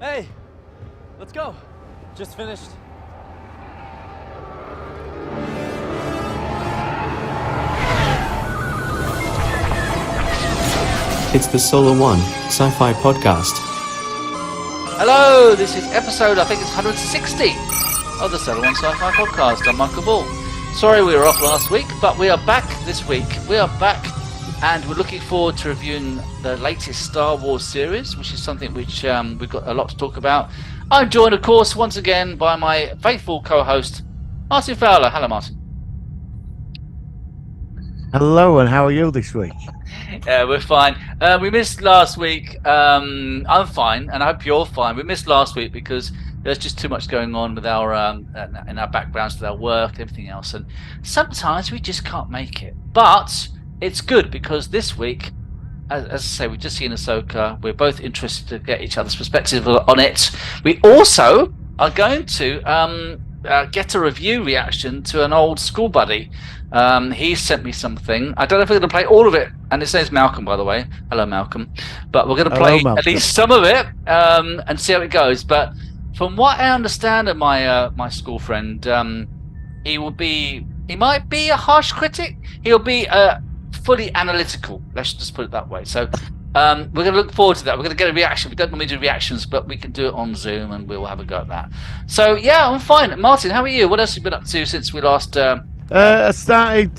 Hey, let's go. Just finished. It's the Solar One Sci-Fi Podcast. Hello, this is episode, I think it's 160 of the Solar One Sci-Fi Podcast. I'm Michael Ball. Sorry we were off last week, but we are back this week. We are back and we're looking forward to reviewing the latest Star Wars series, which is something which we've got a lot to talk about. I'm joined, of course, once again by my faithful co-host, Martin Fowler. Hello, Martin. Hello, and how are you this week? We're fine. We missed last week. I'm fine, and I hope you're fine. We missed last week because there's just too much going on with our in our backgrounds, with our work, and everything else, and sometimes we just can't make it. But it's good because this week, as I say, we've just seen Ahsoka. We're both interested to get each other's perspective on it. We also are going to get a review reaction to an old school buddy. He sent me something. I don't know if we're going to play all of it, and it says Malcolm, by the way. Hello, Malcolm. But we're going to play at least some of it and see how it goes. But from what I understand of my school friend, he might be a harsh critic. He'll be fully analytical. Let's just put it that way. So we're going to look forward to that. We're going to get a reaction. We don't normally do reactions, but we can do it on Zoom, and we'll have a go at that. So yeah, I'm fine. Martin, how are you? What else have you been up to since we last? I started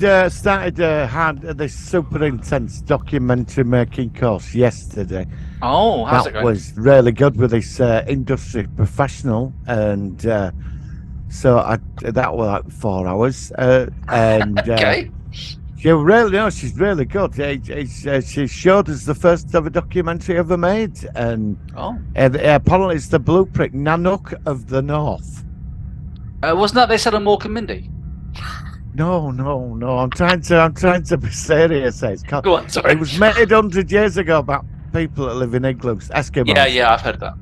had this super intense documentary making course yesterday. Oh, how's it going? That was really good with this industry professional, and so that was like 4 hours. And okay. She's really good. She showed us the first ever documentary ever made, and apparently it's the blueprint Nanook of the North. Wasn't that they said on Mork and Mindy? No. I'm trying to be serious. Go on, sorry. It was made 100 years ago about people that live in igloos, Eskimos. Yeah, I've heard that.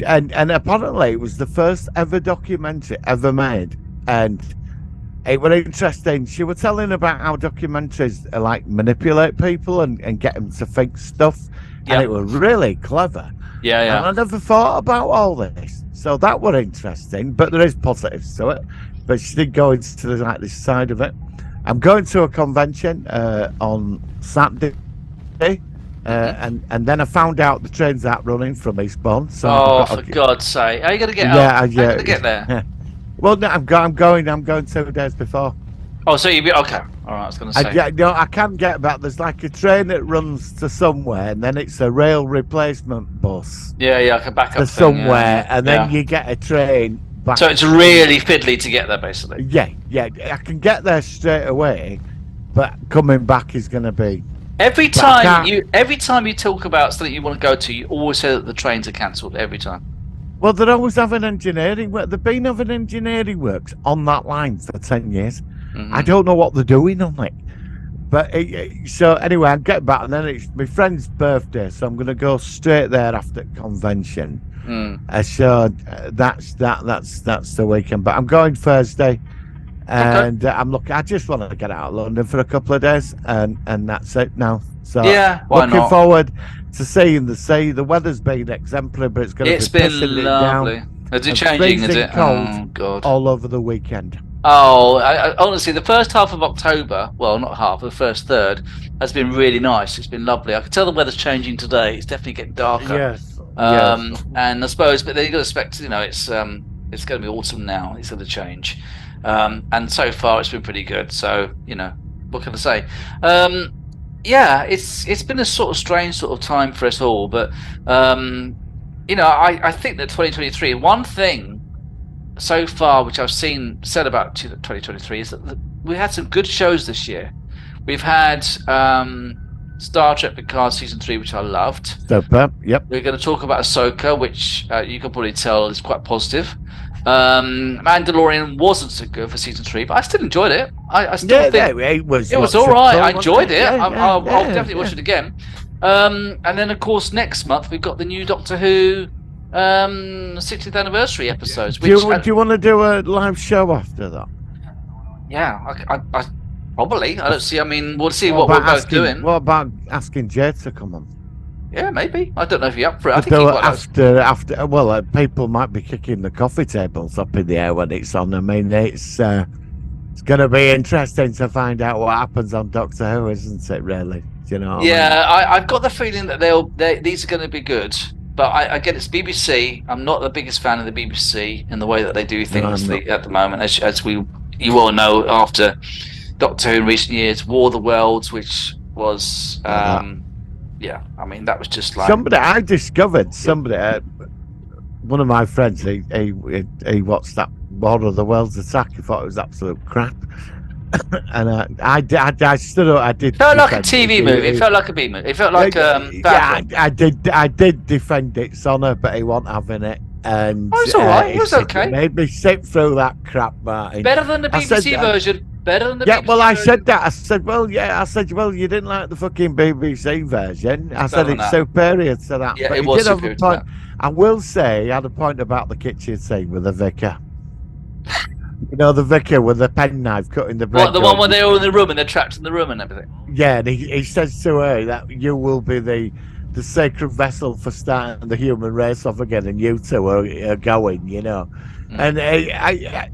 And apparently it was the first ever documentary ever made, and it was interesting. She was telling about how documentaries like manipulate people and get them to think stuff, and it was really clever. Yeah. And I never thought about all this, so that was interesting. But there is positives to it. But she did go into this side of it. I'm going to a convention on Saturday, and then I found out the trains aren't running from Eastbourne. So for God's sake, how are you going to get out? How are you going to get there? Yeah. Well, no, I'm going 2 days before. Oh, so you'll be okay. All right, I was going to say. I can't get back. There's like a train that runs to somewhere, and then it's a rail replacement bus. Yeah, I can back up to somewhere, and then you get a train back. So it's really fiddly to get there, basically. Yeah. I can get there straight away, but coming back is going to be. Every time you talk about something you want to go to, you always say that the trains are cancelled every time. Well, they're always having engineering work. They've been having engineering works on that line for 10 years. Mm-hmm. I don't know what they're doing on it. But so anyway, I'm getting back, and then it's my friend's birthday, so I'm going to go straight there after convention. So that's the weekend. But I'm going Thursday, and I'm looking. I just want to get out of London for a couple of days, and that's it now. So looking forward to seeing the sea. The weather's been exemplary, but it's going to be pissing lovely. It down. Is it changing? Is it cold? Oh God! All over the weekend. Oh, I honestly, the first half of October, well, not half, the first third, has been really nice. It's been lovely. I can tell the weather's changing today. It's definitely getting darker. Yes. And I suppose, but then you've got to expect, it's going to be autumn now. It's going to change. And so far, it's been pretty good. So, what can I say? It's been a sort of strange sort of time for us all. But, I think that 2023, one thing so far which I've seen said about 2023 is that we had some good shows this year. We've had Star Trek Picard Season 3, which I loved. Super, yep. We're going to talk about Ahsoka, which you can probably tell is quite positive. Mandalorian wasn't so good for Season 3, but I still enjoyed it. I still think it was all right. I enjoyed it. I'll definitely watch it again. And then, of course, next month we've got the new Doctor Who 60th anniversary episodes. Do you want to do a live show after that? Yeah, I probably. I don't see. I mean, we'll see what we're both doing. What about asking Jade to come on? Yeah, maybe. I don't know if you're up for it. I think Though he quite likes- after, well, people might be kicking the coffee tables up in the air when it's on. I mean, it's going to be interesting to find out what happens on Doctor Who, isn't it? Really, do you know? What Yeah, I've got the feeling that these are going to be good. But I get it's BBC. I'm not the biggest fan of the BBC in the way that they do things at the moment, as you all know, after Doctor Who in recent years, War of the Worlds, which was yeah, I mean that was just like somebody I discovered. One of my friends, he watched that War of the Worlds attack. He thought it was absolute crap, and I stood up. I did. It felt like a TV movie. It felt like a B movie. It felt like I did defend its honour, but he wasn't having it. And it's all right. It was okay. Made me sit through that crap, Martin. Better than the BBC version. Better than the BBC well, I version. said that. I said, well, you didn't like the fucking BBC version. I said it's superior to that. Yeah, but it was did have superior a to point. that. I will say, he had a point about the kitchen scene with the vicar. You know, the vicar with the penknife cutting the bread. What, the one where they're all in the room and they're trapped in the room and everything? Yeah, and he says to her that you will be the sacred vessel for starting the human race off again, and you two are going, you know. And I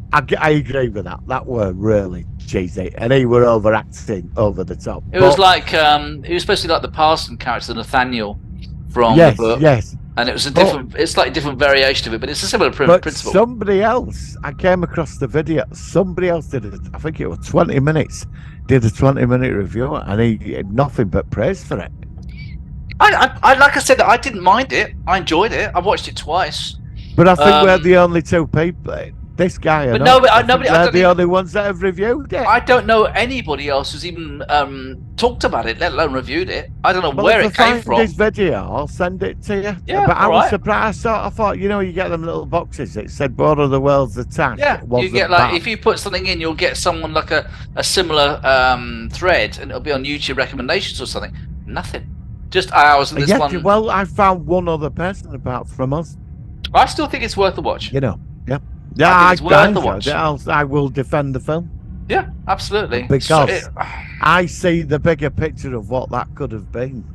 agree with that. That were really cheesy, and he were overacting over the top. It was like he was supposed to be like the Parson character, Nathaniel from yes, the book. yes. And it was a different, it's like a different variation of it, but it's a similar But principle. somebody else, I came across the video. Somebody else did it. I think it was 20 minutes. Did a 20-minute review, and he had nothing but praise for it. I like I said, I didn't mind it. I enjoyed it. I watched it twice. But I think we're the only two people. This guy, But nobody. They're the only ones that have reviewed it. I don't know anybody else who's even talked about it, let alone reviewed it. I don't know where it came from. This video, I'll send it to you. Yeah, but I was right. surprised. I thought, you get them little boxes. It said "War of the Worlds Attack." Yeah, you get like if you put something in, you'll get someone like a similar thread, and it'll be on YouTube recommendations or something. Nothing, just ours and this one. Well, I found one other person apart from us. I still think it's worth the watch. Yeah, I think it's worth the watch. I will defend the film. Yeah, absolutely. Because I see the bigger picture of what that could have been.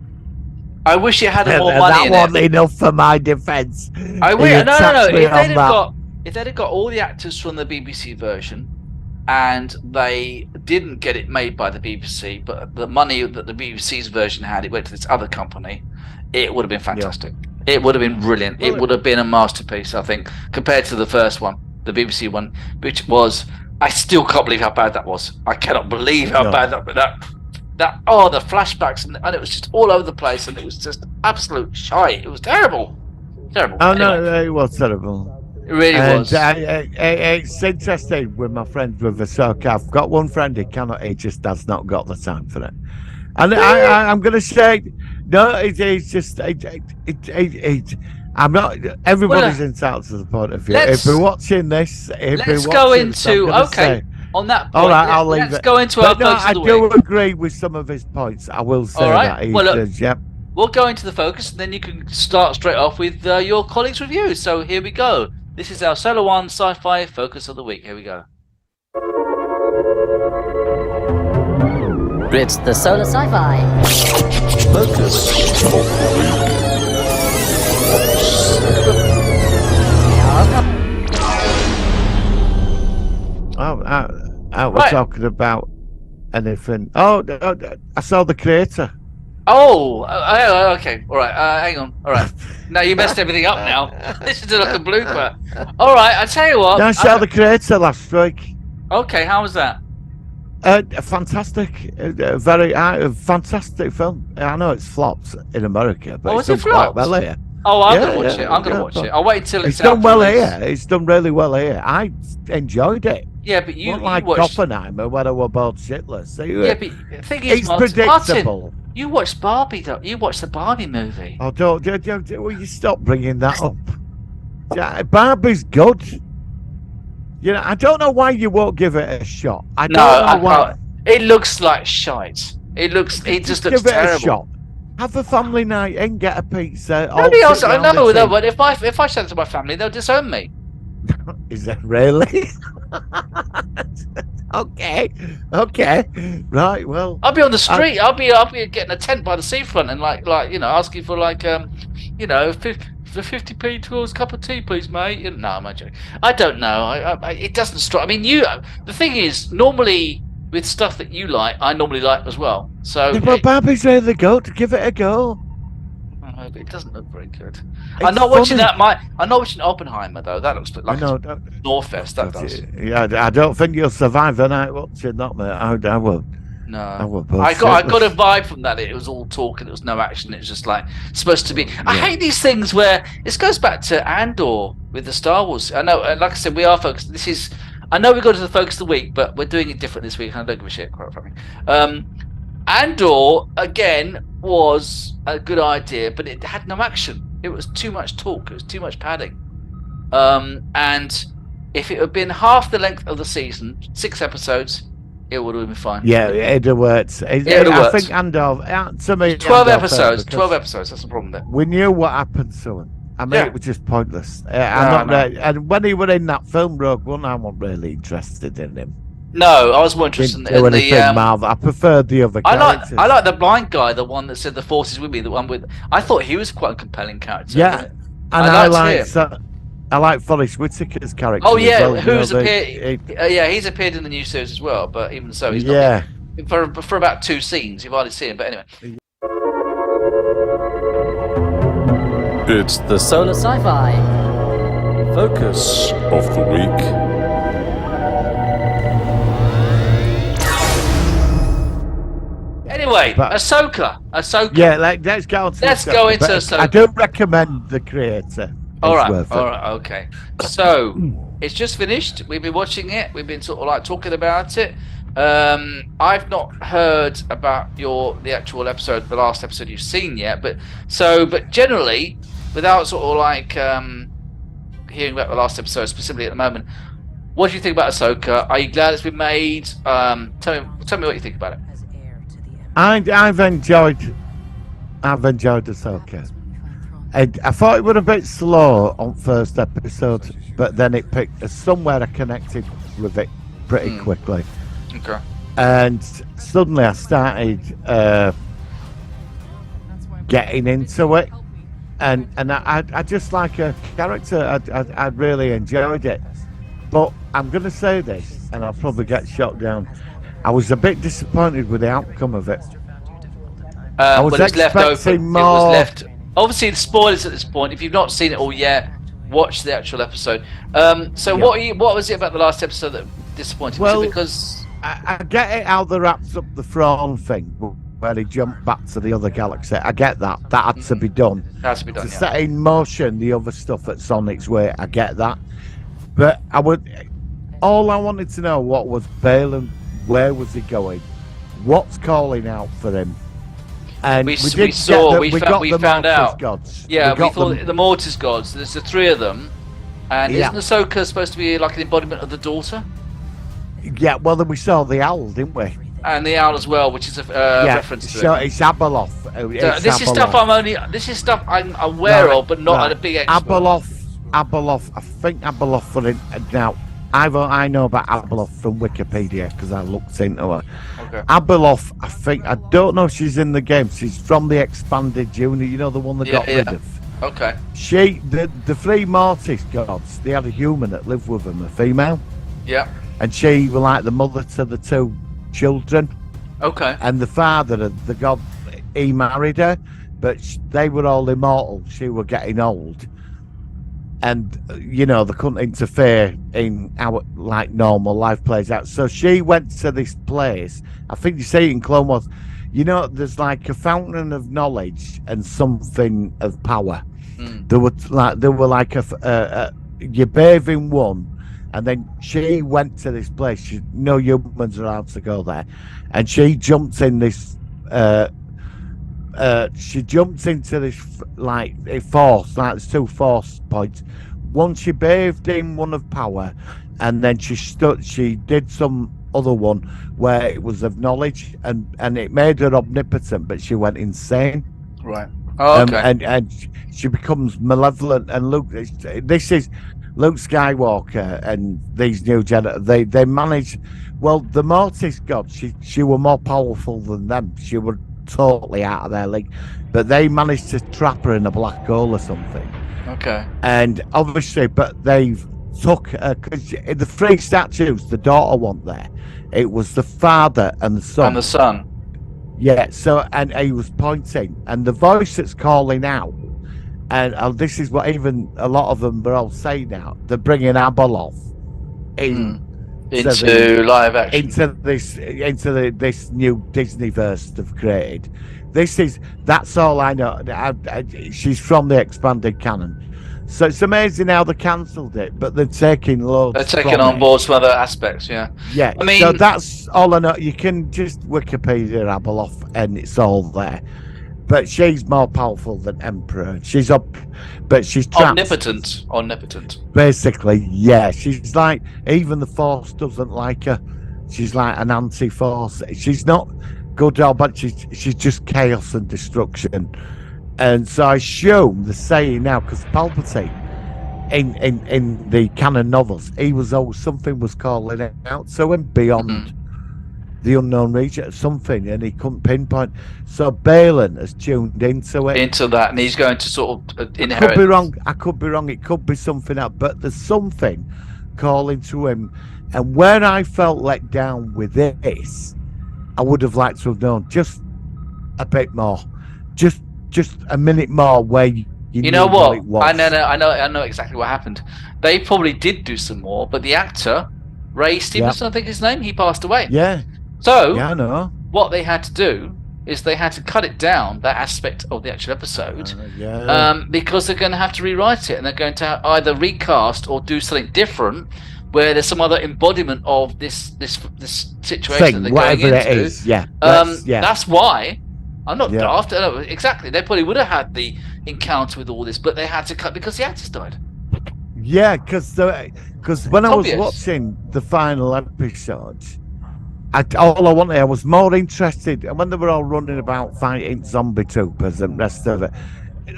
I wish it had more money in it. That wasn't enough for my defence. I wish. No. If they'd have got all the actors from the BBC version, and they didn't get it made by the BBC, but the money that the BBC's version had, it went to this other company, it would have been fantastic. Yeah. It would have been brilliant. It would have been a masterpiece, I think, compared to the first one, the BBC one, which was. I still can't believe how bad that was. I cannot believe how bad that the flashbacks and it was just all over the place, and it was just absolute shite. It was terrible. Terrible. Oh anyway. No, it was terrible. It really was. It's interesting with my friends with Ahsoka. I've got one friend he just has not got the time for it. And I'm going to say, no, it's just, I'm not, everybody's entitled to the point of view. If we're watching this, let's go into, okay, on that point, all right, I'll leave it. Let's go into our focus of the week. I do agree with some of his points. I will say that. Yep. We'll go into the focus, and then you can start straight off with your colleagues' review. So here we go. This is our Solar One Sci-Fi Focus of the Week. Here we go. It's the Solar Sci-Fi Focus of the Week. We're talking about anything. Oh, I saw The Creator. Oh, okay. All right. Hang on. All right. Now you messed everything up now. This is like a blooper. All right. I tell you what. I saw The Creator last week. Okay. How was that? Fantastic. Very fantastic film. I know it's flopped in America, but it's done quite well here. Oh, I'm going to watch it. I'm going to watch it. I'll wait until it's done well here. It's done really well here. I enjoyed it. Yeah, but you like watched... Oppenheimer when I was bored shitless. Yeah, but the thing is, it's predictable. Martin, you watched Barbie, though. You watched the Barbie movie. Oh, don't will you stop bringing that up? Barbie's good. I don't know why you won't give it a shot. I don't know why. It looks like shite. It just looks terrible. Give it a shot. Have a family night and get a pizza. Nobody else, I know that, but if I said it to my family, they'll disown me. Is that really? Okay. Right. Well, I'll be on the street. I'll be getting a tent by the seafront and asking for for 50p towards cup of tea, please, mate. No, I'm not joking. I don't know. It doesn't strike. I mean, the thing is, normally with stuff that you like, I normally like as well. So, but Barbie's really good. Give it a go. It doesn't look very good. It's I'm not watching funny. that. I'm not watching Oppenheimer though. That looks like Northfest. That does. Yeah, I don't think you'll survive the night watching that, mate. I will. No, I got a vibe from that. It was all talk and it was no action. It was just like supposed to be. I hate these things where this goes back to Andor with the Star Wars. I know, like I said, we are focused. I know we go to the focus of the week, but we're doing it different this week. And I don't give a shit, quite frankly. Andor again was a good idea, but it had no action. It was too much talk. It was too much padding. And if it had been half the length of the season, 6 episodes, it would have been fine. Yeah, it'd have worked. I think Andor, to me, 12 episodes. 12 episodes. That's the problem there. We knew what happened to him. I mean, it was just pointless. And when he was in that film Rogue One, I wasn't really interested in him. No, I was more interested in the Marvel. I preferred the other characters. I like the blind guy, the one that said the Force is with me. The one with I thought he was quite a compelling character. Yeah, and I like Forrest Whitaker's character. Oh yeah, well. who's appeared? He's appeared in the new series as well. But even so, he's not for about 2 scenes. You've hardly seen him. But anyway, it's the Solar Sci-Fi focus of the week. Anyway, Ahsoka. Yeah, let's go into Ahsoka. I don't recommend the creator. All right, okay. So it's just finished. We've been watching it. We've been sort of like talking about it. I've not heard about the actual episode, the last episode you've seen yet. But generally, without sort of like hearing about the last episode specifically at the moment, what do you think about Ahsoka? Are you glad it's been made? Tell me what you think about it. I've enjoyed Ahsoka. I thought it was a bit slow on first episode, but then it picked somewhere I connected with it pretty quickly. Okay. And suddenly I started getting into it, and I just like her character. I really enjoyed it. But I'm going to say this, and I'll probably get shot down. I was a bit disappointed with the outcome of it. I was expecting more. It was left. Obviously, the spoilers at this point. If you've not seen it all yet, watch the actual episode. What was it about the last episode that disappointed? Well, was it because I get it how they wrapped up the Thrawn thing, where he jumped back to the other galaxy. I get that. That had to be done. Has to be done. To set in motion the other stuff that's on its way. I get that. But all I wanted to know what was Balaam. Where was he going? What's calling out for him? And we found out. Gods. Yeah, we thought the Mortis gods. There's the 3 of them, and isn't Ahsoka supposed to be like an embodiment of the daughter? Yeah, well then we saw the owl, didn't we? And the owl as well, which is a reference to it. It's Abeloth. This is stuff I'm aware of, but not at a big expert. Abeloth. I think Abeloth for it now. I know about Abeloth from Wikipedia because I looked into her. Okay. Abeloth, I don't know if she's in the game. She's from the expanded unit, you know, the one that got rid of. Okay. The 3 Mortis gods, they had a human that lived with them, a female. Yeah. And she was like the mother to the 2 children. Okay. And the father of the god, he married her, but they were all immortal. She was getting old. And, you know, they couldn't interfere in how, like, normal life plays out. So she went to this place. I think you see it in Clone Wars. You know, there's like a fountain of knowledge and something of power. There were like you bathe in one, and then she went to this place. No humans are allowed to go there, and she jumped in this. She jumped into this like a force, like there's 2 force points. One she bathed in one of power, and then she did some other one where it was of knowledge, and it made her omnipotent, but she went insane. Right. Oh, okay. And she becomes malevolent. And look, this is Luke Skywalker and these new Jedi, they managed. Well, the Mortis god, she were more powerful than them. She were totally out of their league, but they managed to trap her in a black hole or something. Okay. And obviously, but they've took because in the three statues, the daughter wasn't there. It was the father and the son. And the son. Yeah. So, and he was pointing, and the voice that's calling out, and this is what even a lot of them are all saying now. They're bringing Abeloth into live action, into this new Disneyverse they've created. That's all I know. She's from the expanded canon. So it's amazing how they cancelled it, but they're taking loads. They're taking on board some other aspects, yeah. Yeah, I mean, so that's all I know. You can just Wikipedia Abeloth and it's all there. But she's more powerful than Emperor. She's up, but she's trapped. Omnipotent. Basically, yeah. She's like, even the Force doesn't like her. She's like an anti-Force. She's not good or bad. She's just chaos and destruction. And so I assume the saying now, because Palpatine in the canon novels, he was something was calling it out to him beyond the unknown region, something, and he couldn't pinpoint. So Balin has tuned into it. Into that, and he's going to sort of inherit. I could be wrong. It could be something else, but there's something calling to him. And when I felt let down with this, I would have liked to have known just a bit more, just a minute more where you know what? it was. I know exactly what happened. They probably did do some more, but the actor Ray Stevenson, I think his name, he passed away. Yeah. So yeah, I know. What they had to do is they had to cut it down, that aspect of the actual episode, because they're going to have to rewrite it, and they're going to either recast or do something different, where there's some other embodiment of this situation that they're going into. Whatever it is, yeah. That's why. I'm not daft. No, exactly. They probably would have had the encounter with all this, but they had to cut because the actors died. Yeah, because when I was watching the final episode, I was more interested, and when they were all running about fighting zombie troopers and rest of it,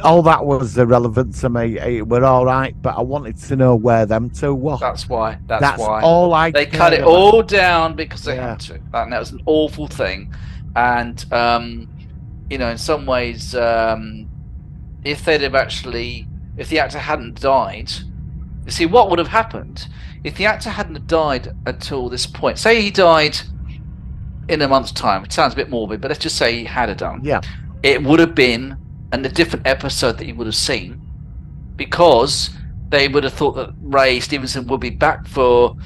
all that was irrelevant to me. It were all right, but I wanted to know where them two were. That's why. That's all I. They cut it all down because they had to, and that was an awful thing. And in some ways, if the actor hadn't died, you see what would have happened if the actor hadn't died until this point. Say he died in a month's time. It sounds a bit morbid, but let's just say he had done. Yeah, it would have been a different episode that you would have seen, because they would have thought that Ray Stevenson would be back for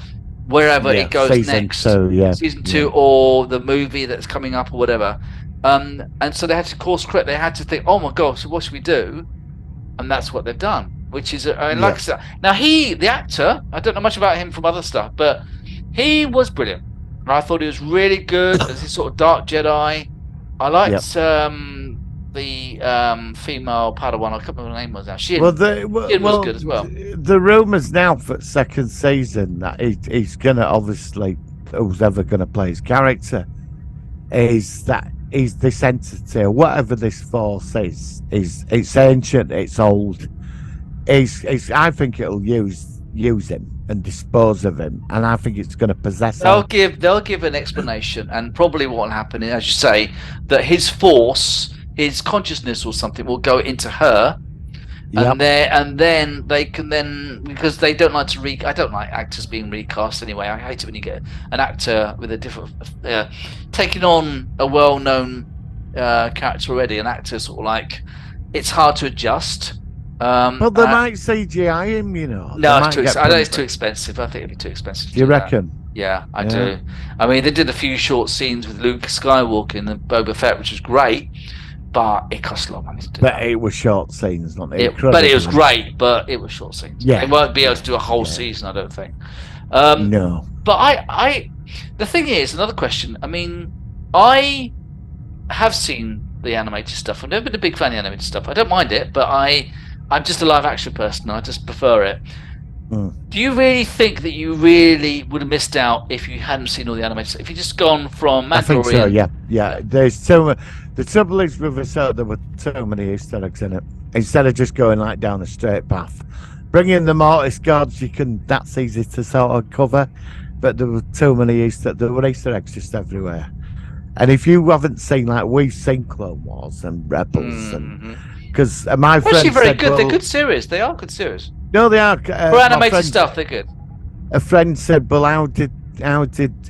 wherever it goes next, season 2 or the movie that's coming up or whatever. And so they had to course correct. They had to think, oh my gosh, so what should we do? And that's what they've done, which is, like I said, now the actor, I don't know much about him from other stuff, but he was brilliant. I thought he was really good as this sort of dark Jedi. I liked the female Padawan. I can't remember what her name was now. She was good as well. The rumours now for second season that he's gonna, obviously, who's ever gonna play his character, is that he's this entity, or whatever this force is it's ancient, it's old. I think it'll use him and dispose of him, and I think it's going to possess him. They'll give an explanation, and probably what will happen is, as you say, that his force, his consciousness or something, will go into her. And then they can because they don't like to I don't like actors being recast anyway. I hate it when you get an actor with a different taking on a well-known character already. An actor sort of like, it's hard to adjust. But they might CGI him, No, I know it's too expensive. I think it'd be too expensive. Do you reckon? Yeah, I do. I mean, they did a few short scenes with Luke Skywalker in the Boba Fett, which was great. But it cost a lot of money to do. But it was short scenes, not it? But it was great. But it was short scenes. Yeah, they won't be able to do a whole season, I don't think. No. But the thing is, another question. I mean, I have seen the animated stuff. I've never been a big fan of the animated stuff. I don't mind it, but I'm just a live action person. I just prefer it. Do you really think that you really would have missed out if you hadn't seen all the animated stuff? If you just gone from Mandalorian? I think so. Yeah. There's so much. The trouble is with Ahsoka, there were so many Easter eggs in it. Instead of just going like down a straight path, bringing the Mortis gods, that's easy to sort of cover, but there were too many there were Easter eggs just everywhere. And if you haven't seen, like, we've seen Clone Wars and Rebels, and because my friend actually very said, good. well, They're good series. They are good series. No, they are. For animated stuff, they're good. A friend said, "Well, how did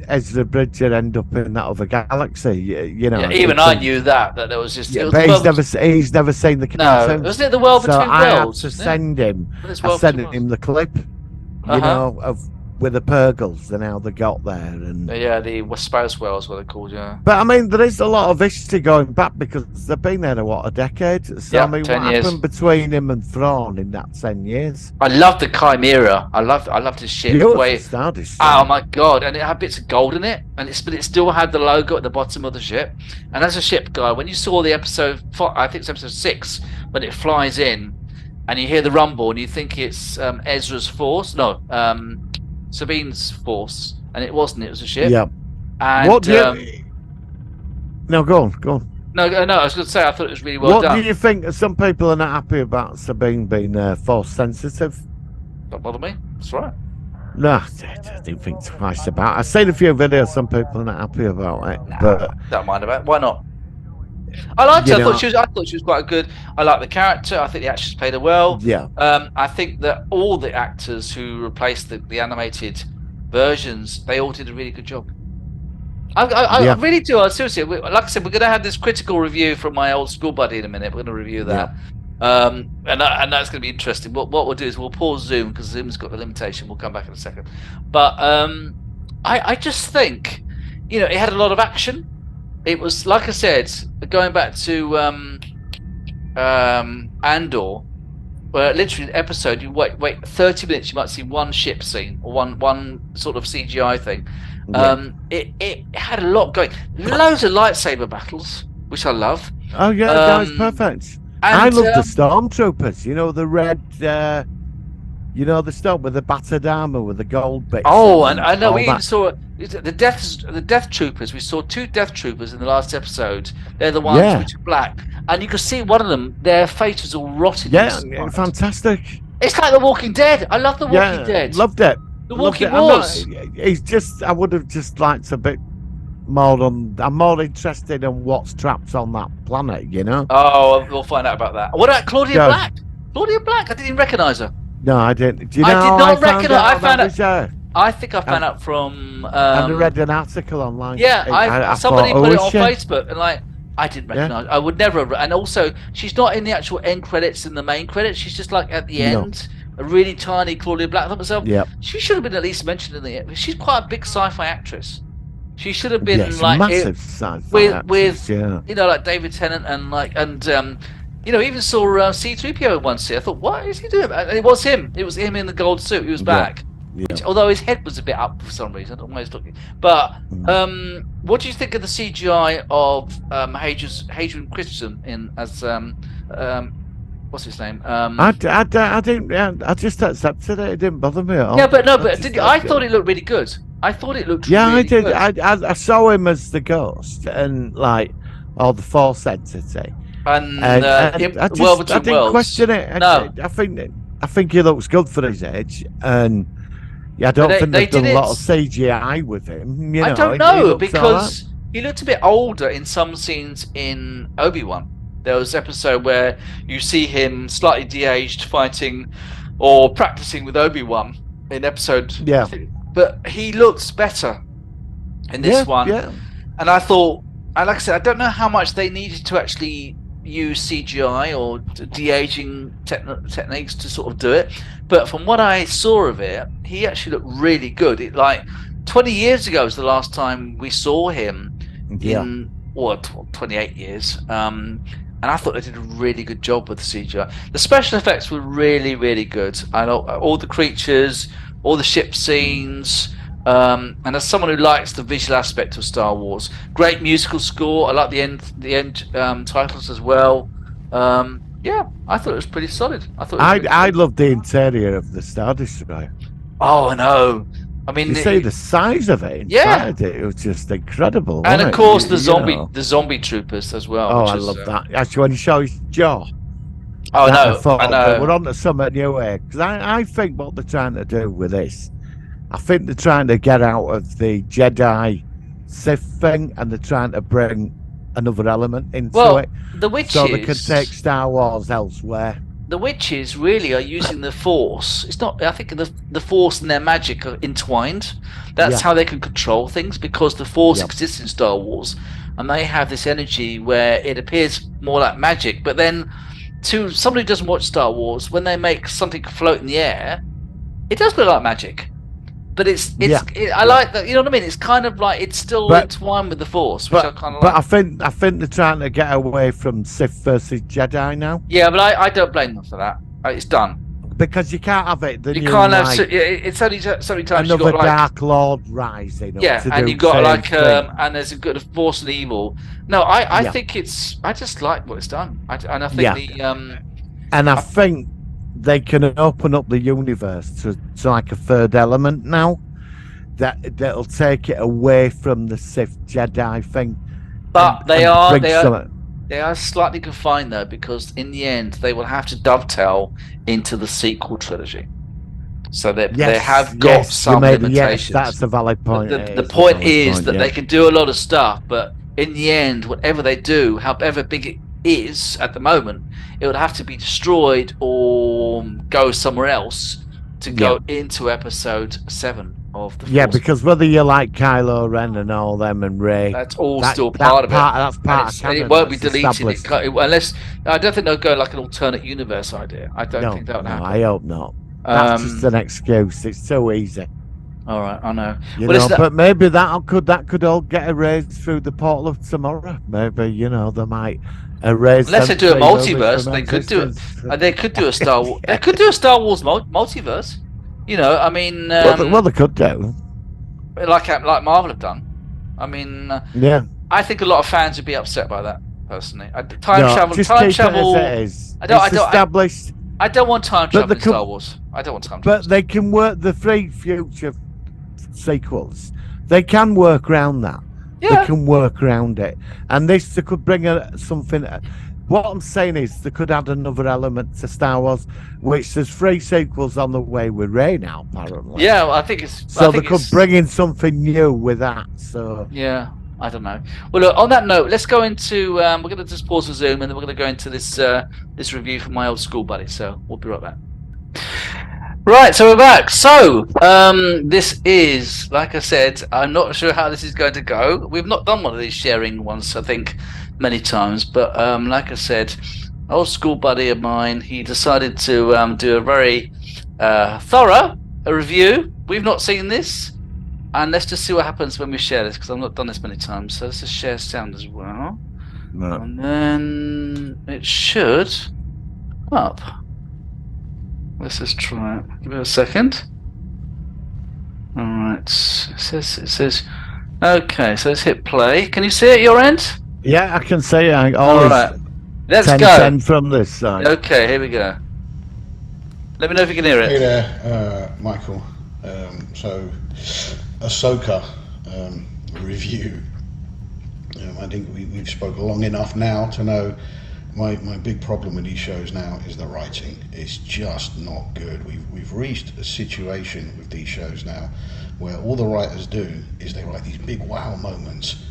Ezra Bridger end up in that other galaxy?" You know, Yeah, even I knew that there was just. Yeah, it was but the he's never seen the cartoon. wasn't it the world So between I worlds? had to send him. This I World sent Between him the clip, you know, of with the Purgles and how they got there, and Yeah, the Spouse Worlds, what they're called. Yeah. but I mean, there is a lot of history going back because they've been there a decade. So Yeah, I mean, 10 what years. happened between him and Thrawn in that 10 years? I loved the Chimera. I loved his ship. Beautiful Way. Star Destroyer. Oh my god! And it had bits of gold in it, but it still had the logo at the bottom of the ship. And as a ship guy, when you saw the episode, I think it's episode 6, when it flies in, and you hear the rumble, and you think it's Ezra's force, no, Sabine's force, and it wasn't. It was a ship. Yeah. And What do you? No, go on. no, I was going to say I thought it was really well What done. do you think? Some people are not happy about Sabine being force sensitive. Don't bother me. That's right. No, I didn't think twice about it. I've seen a few videos. Some people are not happy about it, but Don't mind about it. Why not? I liked her. You I know- thought she was quite good. I like the character. I think the actress played her well. yeah, I think that all the actors who replaced the animated versions, they all did a really good job. I Yeah. really do. Seriously, like I said, we're going to have this critical review from my old school buddy in a minute. We're going to review that. And that's going to be interesting. What we'll do is we'll pause Zoom because Zoom's got a limitation. We'll come back in a second. But I just think, it had a lot of action. It was, like I said, going back to Andor, where literally an episode, you wait 30 minutes, you might see one ship scene or one sort of CGI thing. It had a lot going. Loads of lightsaber battles, which I love. Oh yeah, that was perfect. I love the stormtroopers. You know, the red. The storm with the battered armor with the gold bits. Oh, and I know all we even that. saw the Death Troopers. We saw 2 Death Troopers in the last episode. They're the ones Yeah. which are black, and you can see one of them. Their face was all rotted. Yeah, inside. fantastic. It's like The Walking Dead. I love The Walking Yeah, Dead. loved it. The Loved Walking it. I'm Wars. He's just. I would have just liked a bit more on. I'm more interested in what's trapped on that planet. You know. Oh, we'll find out about that. What about Claudia Yeah. Black? Claudia Black. I didn't even recognise her. No, I didn't. Do you know? I did how not found recognise- I out found that out- was her? I think I found out from. I read an article online. Yeah, I somebody thought, put oh, it on is she? Facebook, and I didn't recognise. I would never. And also, she's not in the actual end credits and the main credits. She's just like at the No. end, a really tiny Claudia Black. I thought to myself, Yep. she should have been at least mentioned in the end. She's quite a big sci-fi actress. She should have been Yes, like massive sci-fi with actress, yeah. like David Tennant and even saw C-3PO once here. I thought, what is he doing? And it was him. It was him in the gold suit. He was back. Yeah. Although his head was a bit up for some reason. I don't know why he's looking. But what do you think of the CGI of Hayden Christensen as what's his name? I didn't. I just accepted it. It didn't bother me at all. Yeah, but no, I but just I thought it looked really good. I thought it looked Yeah, really I did. good. I saw him as the ghost and the Force entity. And I World Between didn't Worlds. question it. No. I think he looks good for his age, and I don't They- think they they've done did a lot it- of CGI with him. I don't know because he looked a bit older in some scenes in Obi-Wan. There was an episode where you see him slightly de-aged fighting or practicing with Obi-Wan in episode. Yeah. But he looks better in this one. Yeah. And I thought, and like I said, I don't know how much they needed to actually use CGI or de-aging techniques to sort of do it. But from what I saw of it, he actually looked really good. 20 years ago was the last time we saw him in 28 years. And I thought they did a really good job with the CGI. The special effects were really, really good. I know all the creatures, all the ship scenes, and as someone who likes the visual aspect of Star Wars, great musical score. I like the end titles as well. Yeah, I thought it was pretty solid. I loved the interior of the Star Destroyer. Oh, I know. I mean, You see the size of it Yeah. inside it was just incredible. and wasn't of it? course You the zombie, know. the zombie troopers as well. Oh, which I is, love that. Actually, when he showed his jaw. Oh, that no, thought I know. we're on to something new here. Because I think what they're trying to do with this, I think they're trying to get out of the Jedi Sith thing, and they're trying to bring another element into it, the so they can witches. take Star Wars elsewhere. The witches really are using the Force. It's not. I think the Force and their magic are entwined. That's how they can control things, because the Force exists in Star Wars, and they have this energy where it appears more like magic. But then, to somebody who doesn't watch Star Wars, when they make something float in the air, it does look like magic. But I like that. You know what I mean? It's kind of like it's still entwined with the Force, which I kind of like. But I think they're trying to get away from Sith versus Jedi now. Yeah, but I don't blame them for that. It's done. Because you can't have it. You can't have. It's only so many times another you've got Dark Lord rising. Yeah, and you've got like and there's a good Force and evil. No, I think it's. I just like what it's done. I think And I think they can open up the universe to like a third element now that'll take it away from the Sith Jedi thing. But they are slightly confined though, because in the end they will have to dovetail into the sequel trilogy. So they have got some limitations. Yes, that's a valid point. The point is that they can do a lot of stuff, but in the end, whatever they do, however big it is at the moment, it would have to be destroyed or go somewhere else to go into episode 7 of the Force. Yeah, because whether you like Kylo Ren and all them and Rey, that's all still part of it. That's part of canon. And it won't be deleted unless I don't think they'll go like an alternate universe idea. I don't think that would happen. I hope not. That's just an excuse. It's so easy. All right, I know. But maybe that could all get erased through the portal of tomorrow. Maybe they might erase. Unless they do a multiverse, they could do it. They could do a Star Wars. They could do a Star Wars multiverse. I mean. Well, they could do. Like Marvel have done. I mean. I think a lot of fans would be upset by that. Personally, time travel. I don't want time travel in Star Wars. I don't want time travel. But they can work the 3 future sequels. They can work around that. Yeah. They can work around it. And they could bring something. What I'm saying is they could add another element to Star Wars, which there's 3 sequels on the way with Rey now, apparently. Yeah, well, I think it's. So they could bring in something new with that. So. Yeah. I don't know. Well, look, on that note, let's go into. We're going to just pause for Zoom, and then we're going to go into this review from my old school buddy. So we'll be right back. Right, so we're back. So this is, like I said, I'm not sure how this is going to go. We've not done one of these sharing ones, I think, many times. But like I said, old school buddy of mine, he decided to do a very thorough review. We've not seen this. And let's just see what happens when we share this, because I've not done this many times. So let's just share sound as well. No. And then it should come up. Let's just try it. Give it a second. All right. It says. Okay. So let's hit play. Can you see it at your end? Yeah, I can see it. All right. Let's 10, go. 10 from this side. Okay. Here we go. Let me know if you can hear it. Hey there, Michael. So, Ahsoka review. I think we've spoken long enough now to know my big problem with these shows now is the writing. It's just not good. We've reached a situation with these shows now where all the writers do is they write these big wow moments,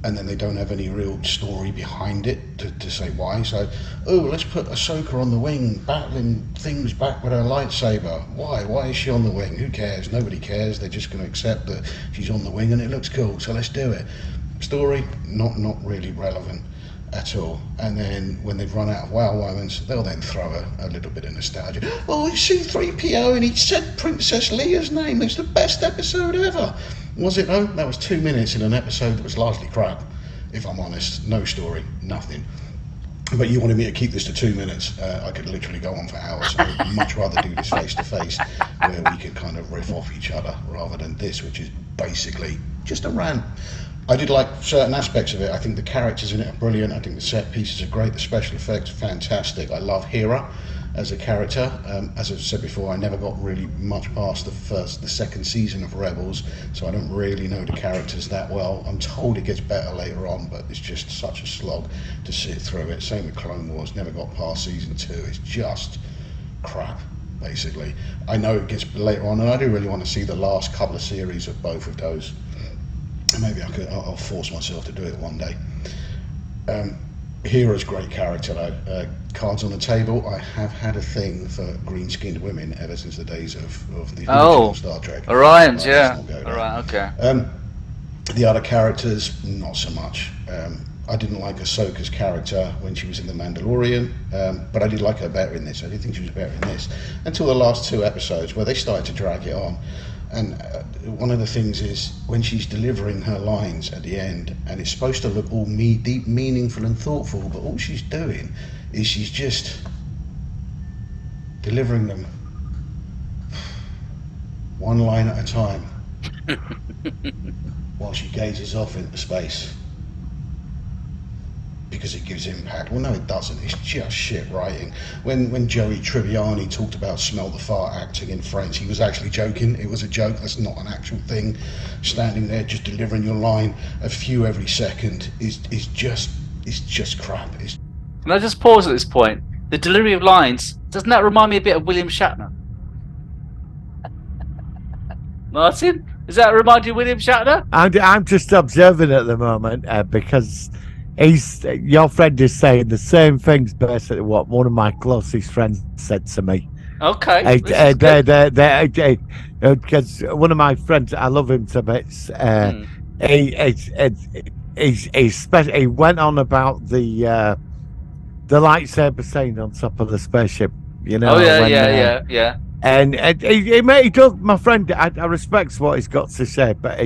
and then they don't have any real story behind it to say why. So, let's put Ahsoka on the wing, battling things back with her lightsaber. Why? Why is she on the wing? Who cares? Nobody cares. They're just going to accept that she's on the wing and it looks cool, so let's do it. Story, not really relevant at all. And then when they've run out of wow moments, they'll then throw a little bit of nostalgia. Oh, you see 3PO and he said Princess Leia's name. It's the best episode ever. Was it though? That was 2 minutes in an episode that was largely crap, if I'm honest. No story, nothing. But you wanted me to keep this to 2 minutes. I could literally go on for hours. So I'd much rather do this face to face, where we could kind of riff off each other, rather than this, which is basically just a rant. I did like certain aspects of it. I think the characters in it are brilliant. I think the set pieces are great. The special effects are fantastic. I love Hera. as a character. As I've said before, I never got really much past the second season of Rebels, so I don't really know the characters that well. I'm told it gets better later on, but it's just such a slog to sit through it. Same with Clone Wars, never got past season 2. It's just crap, basically. I know it gets later on, and I do really want to see the last couple of series of both of those. Maybe I'll force myself to do it one day. Hera's great character though. Cards on the table, I have had a thing for green-skinned women ever since the days of the original Star Trek. Orions, yeah. Alright, okay. The other characters, not so much. I didn't like Ahsoka's character when she was in The Mandalorian, but I did like her better in this. I did think she was better in this. Until the last 2 episodes where they started to drag it on. And one of the things is when she's delivering her lines at the end, and it's supposed to look all deep, meaningful and thoughtful, but all she's doing is she's just delivering them one line at a time while she gazes off into space. Because it gives impact. Well, no, it doesn't. It's just shit writing. When Joey Tribbiani talked about smell the fart acting in French, he was actually joking. It was a joke. That's not an actual thing. Standing there, just delivering your line a few every second is just crap. Can I just pause at this point? The delivery of lines, doesn't that remind me a bit of William Shatner? Martin, does that remind you of William Shatner? I'm just observing at the moment because your friend is saying the same things basically what one of my closest friends said to me. Okay. Because one of my friends, I love him to bits. He went on about the lightsaber scene on top of the spaceship. You know. Oh yeah. And he does. My friend, I respect what he's got to say, but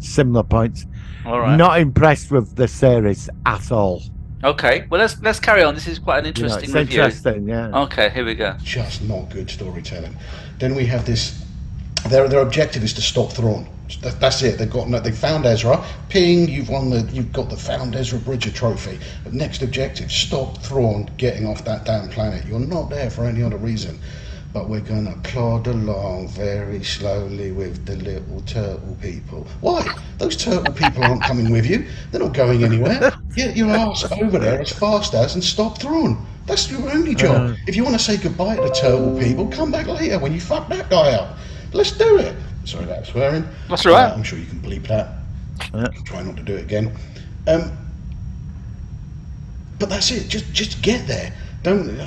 similar points. All right. Not impressed with the series at all. Okay, well let's carry on. This is quite an interesting review. Interesting, yeah. Okay, here we go. Just not good storytelling. Then we have this. Their objective is to stop Thrawn. That's it. They found Ezra. Ping. You've got the Found Ezra Bridger trophy. But next objective: stop Thrawn getting off that damn planet. You're not there for any other reason. But we're going to plod along very slowly with the little turtle people. Why? Those turtle people aren't coming with you. They're not going anywhere. Get your ass over there as fast as and stop Thrawn. That's your only job. If you want to say goodbye to the turtle people, come back later when you fuck that guy up. Let's do it. Sorry about swearing. That's all right. I'm sure you can bleep that. Try not to do it again. But that's it. Just get there. Don't,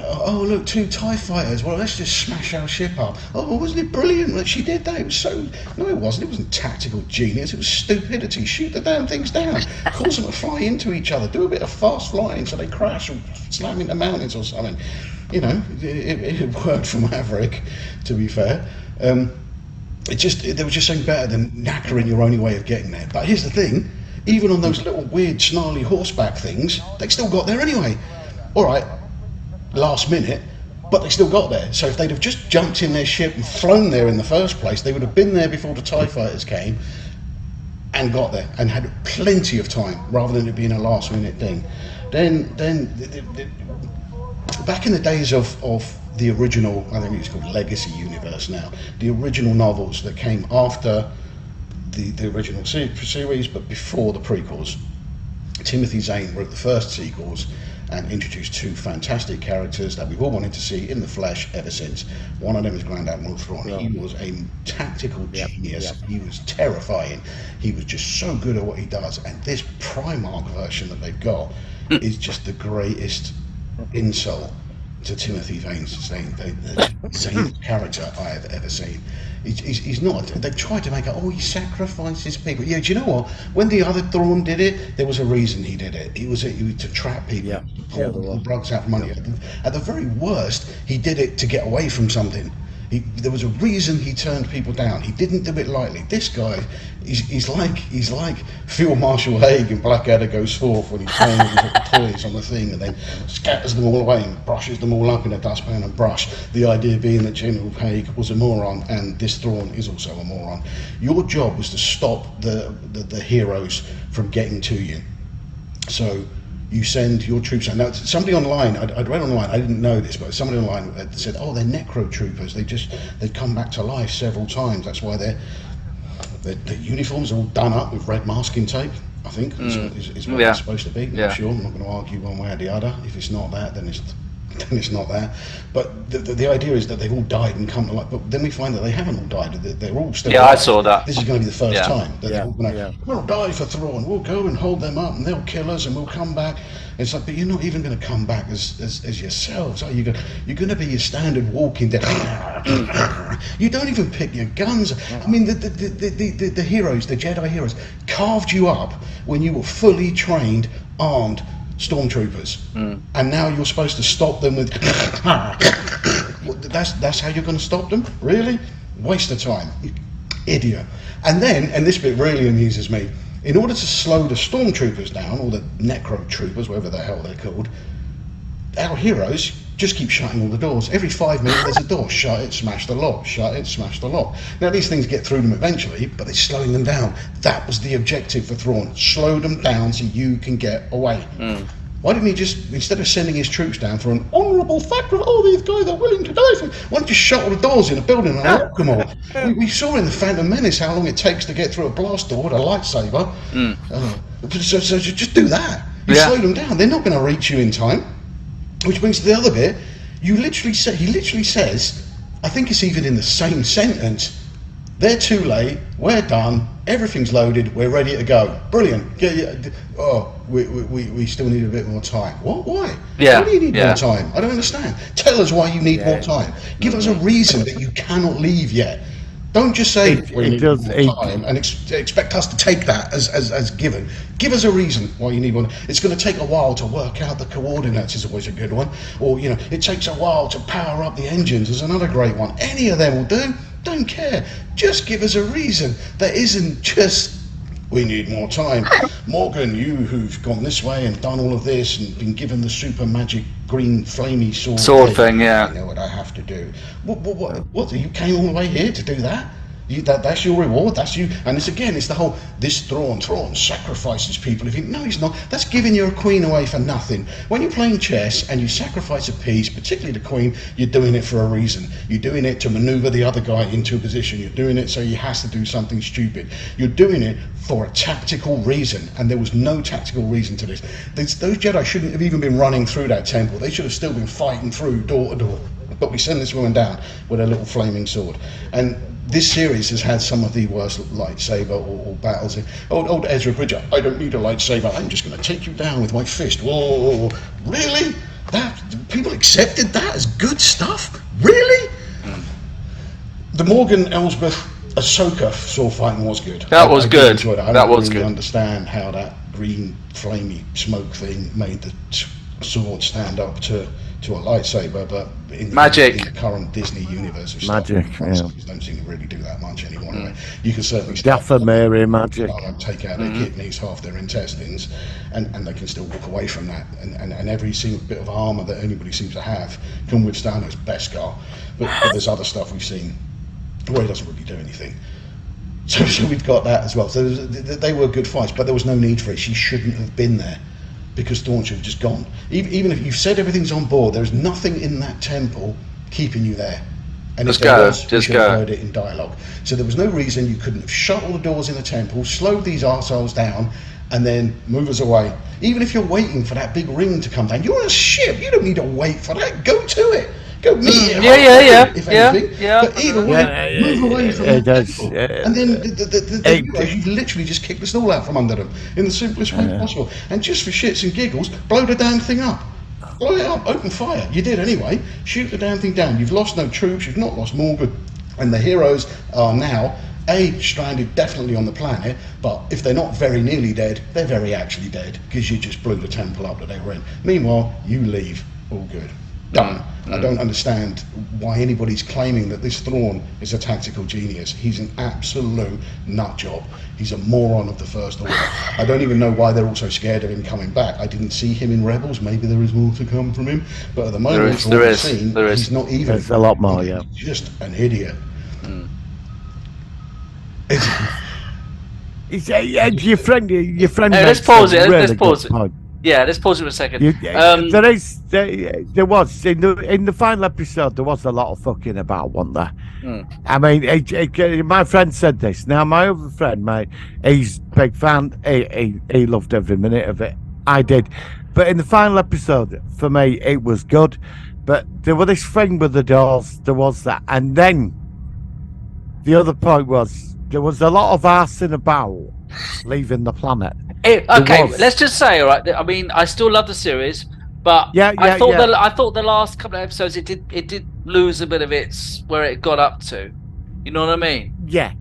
look, 2 TIE fighters. Well, let's just smash our ship up. Oh, wasn't it brilliant that she did that? It was so... No, it wasn't. It wasn't tactical genius. It was stupidity. Shoot the damn things down. Cause them to fly into each other. Do a bit of fast flying so they crash or slam into mountains or something. You know, it worked for Maverick, to be fair. There was just something better than knackering your only way of getting there. But here's the thing. Even on those little weird, snarly horseback things, they still got there anyway. All right. Last minute, but they still got there. So if they'd have just jumped in their ship and flown there in the first place, they would have been there before the TIE fighters came and got there and had plenty of time rather than it being a last minute thing. Then back in the days of the original, I think it's called Legacy Universe now, the original novels that came after the original series but before the prequels, Timothy Zahn wrote the first sequels and introduced 2 fantastic characters that we've all wanted to see in the flesh ever since. One of them is Grand Admiral Thrawn. He was a tactical genius. He was terrifying. He was just so good at what he does. And this Primarch version that they've got is just the greatest insult to Timothy Zahn's character I have ever seen. He's not. They've tried to make it. He sacrifices people. Yeah, do you know what? When the other Thrawn did it, there was a reason he did it. It was to trap people, pull drugs out of money. At the very worst, he did it to get away from something. There was a reason he turned people down. He didn't do it lightly. This guy, he's like Field Marshal Haig in Blackadder Goes Forth when he turns and puts the toys on the thing and then scatters them all away and brushes them all up in a dustpan and brush. The idea being that General Haig was a moron and this Thrawn is also a moron. Your job was to stop the heroes from getting to you. So you send your troops out. Now, somebody online, I'd read online, I didn't know this, but somebody online had said, oh, they're necro troopers. They've come back to life several times. That's why their uniforms are all done up with red masking tape, I think, is what they're supposed to be. I'm not sure. I'm not going to argue one way or the other. If it's not that, then it's not that. But the idea is that they've all died and come to life. But then we find that they haven't all died. They're all still alive. I saw that. This is going to be the first time that they're all going to, we'll die for Thrawn. We'll go and hold them up and they'll kill us and we'll come back. It's like, but you're not even going to come back as yourselves, are you? You're going to be your standard walking dead. You don't even pick your guns. I mean, the heroes, the Jedi heroes, carved you up when you were fully trained, armed stormtroopers, and now you're supposed to stop them with. That's how you're going to stop them? Really? Waste of time, idiot. And this bit really amuses me. In order to slow the stormtroopers down, or the necro troopers, whatever the hell they're called, our heroes just keep shutting all the doors. Every 5 minutes there's a door. Shut it, smash the lock. Shut it, smash the lock. Now these things get through them eventually, but they're slowing them down. That was the objective for Thrawn. Slow them down so you can get away. Why didn't he just, instead of sending his troops down for an honourable fact of all these guys are willing to die for, why don't you shut all the doors in a building and lock them all? We saw in the Phantom Menace how long it takes to get through a blast door with a lightsaber. So just do that. You slow them down. They're not going to reach you in time. Which brings to the other bit. He literally says, I think it's even in the same sentence, they're too late, we're done, everything's loaded, we're ready to go. Brilliant. We still need a bit more time. What? Why? Why do you need more time? I don't understand. Tell us why you need more time. Give us a reason that you cannot leave yet. Don't just say we need more time and expect us to take that as given. Give us a reason why you need one. It's going to take a while to work out the coordinates is always a good one. Or, it takes a while to power up the engines is another great one. Any of them will do. Don't care. Just give us a reason that isn't just we need more time. Morgan, you who've gone this way and done all of this and been given the super magic green flamey sword thing, yeah. You know what I have to do. What? You came all the way here to do that? That's your reward. That's you. And it's the whole this Thrawn sacrifices people. No, he's not. That's giving your queen away for nothing. When you're playing chess and you sacrifice a piece, particularly the queen, you're doing it for a reason. You're doing it to maneuver the other guy into a position. You're doing it so he has to do something stupid. You're doing it for a tactical reason, and there was no tactical reason to this. Those Jedi shouldn't have even been running through that temple. They should have still been fighting through door to door. But we send this woman down with a little flaming sword. And this series has had some of the worst lightsaber or battles. Old Ezra Bridger, I don't need a lightsaber, I'm just going to take you down with my fist. Whoa, really? People accepted that as good stuff? Really? The Morgan Elsbeth Ahsoka sword fighting was good. That was good. I don't really understand how that green flamey smoke thing made the sword stand up to a lightsaber, but in the current Disney universe of magic, don't seem to really do that much anymore. Anyway. You can certainly Dathomiri magic. Take out their kidneys, half their intestines, and they can still walk away from that. And every single bit of armour that anybody seems to have can withstand its Beskar. But there's other stuff we've seen where it doesn't really do anything. So we've got that as well. So they were good fights, but there was no need for it. She shouldn't have been there. Because Thrawn should have just gone. Even if you've said everything's on board, there's nothing in that temple keeping you there. And just go. You should have heard it in dialogue. So there was no reason you couldn't have shut all the doors in the temple, slowed these arseholes down, and then move us away. Even if you're waiting for that big ring to come down, you're on a ship. You don't need to wait for that. Go to it. Go meet it. If anything. But either way, move away from that temple. And then you literally just kick the stall out from under them in the simplest way possible. And just for shits and giggles, blow the damn thing up. Blow it up, open fire. You did anyway. Shoot the damn thing down. You've lost no troops, you've not lost Morgan. And the heroes are now, stranded definitely on the planet, but if they're not very nearly dead, they're very actually dead, because you just blew the temple up that they were in. Meanwhile, you leave. All good. Done. I don't understand why anybody's claiming that this Thrawn is a tactical genius. He's an absolute nut job. He's a moron of the First Order. I don't even know why they're all so scared of him coming back. I didn't see him in Rebels. Maybe there is more to come from him. But at the moment, he's not even. There's a lot more, yeah. He's just an idiot. Your friend. Hey, let's pause it. Let's pause it. Yeah, let's pause it for a second. There was in the final episode. There was a lot of fucking about, wasn't there? I mean, my friend said this. Now, my other friend, mate, he's a big fan. He loved every minute of it. I did, but in the final episode, for me, it was good. But there was this thing with the doors. There was that, and then the other point was there was a lot of arsing about leaving the planet. Okay, let's just say, all right. I mean, I still love the series, but I thought the last couple of episodes it did lose a bit of its where it got up to. You know what I mean? Yeah.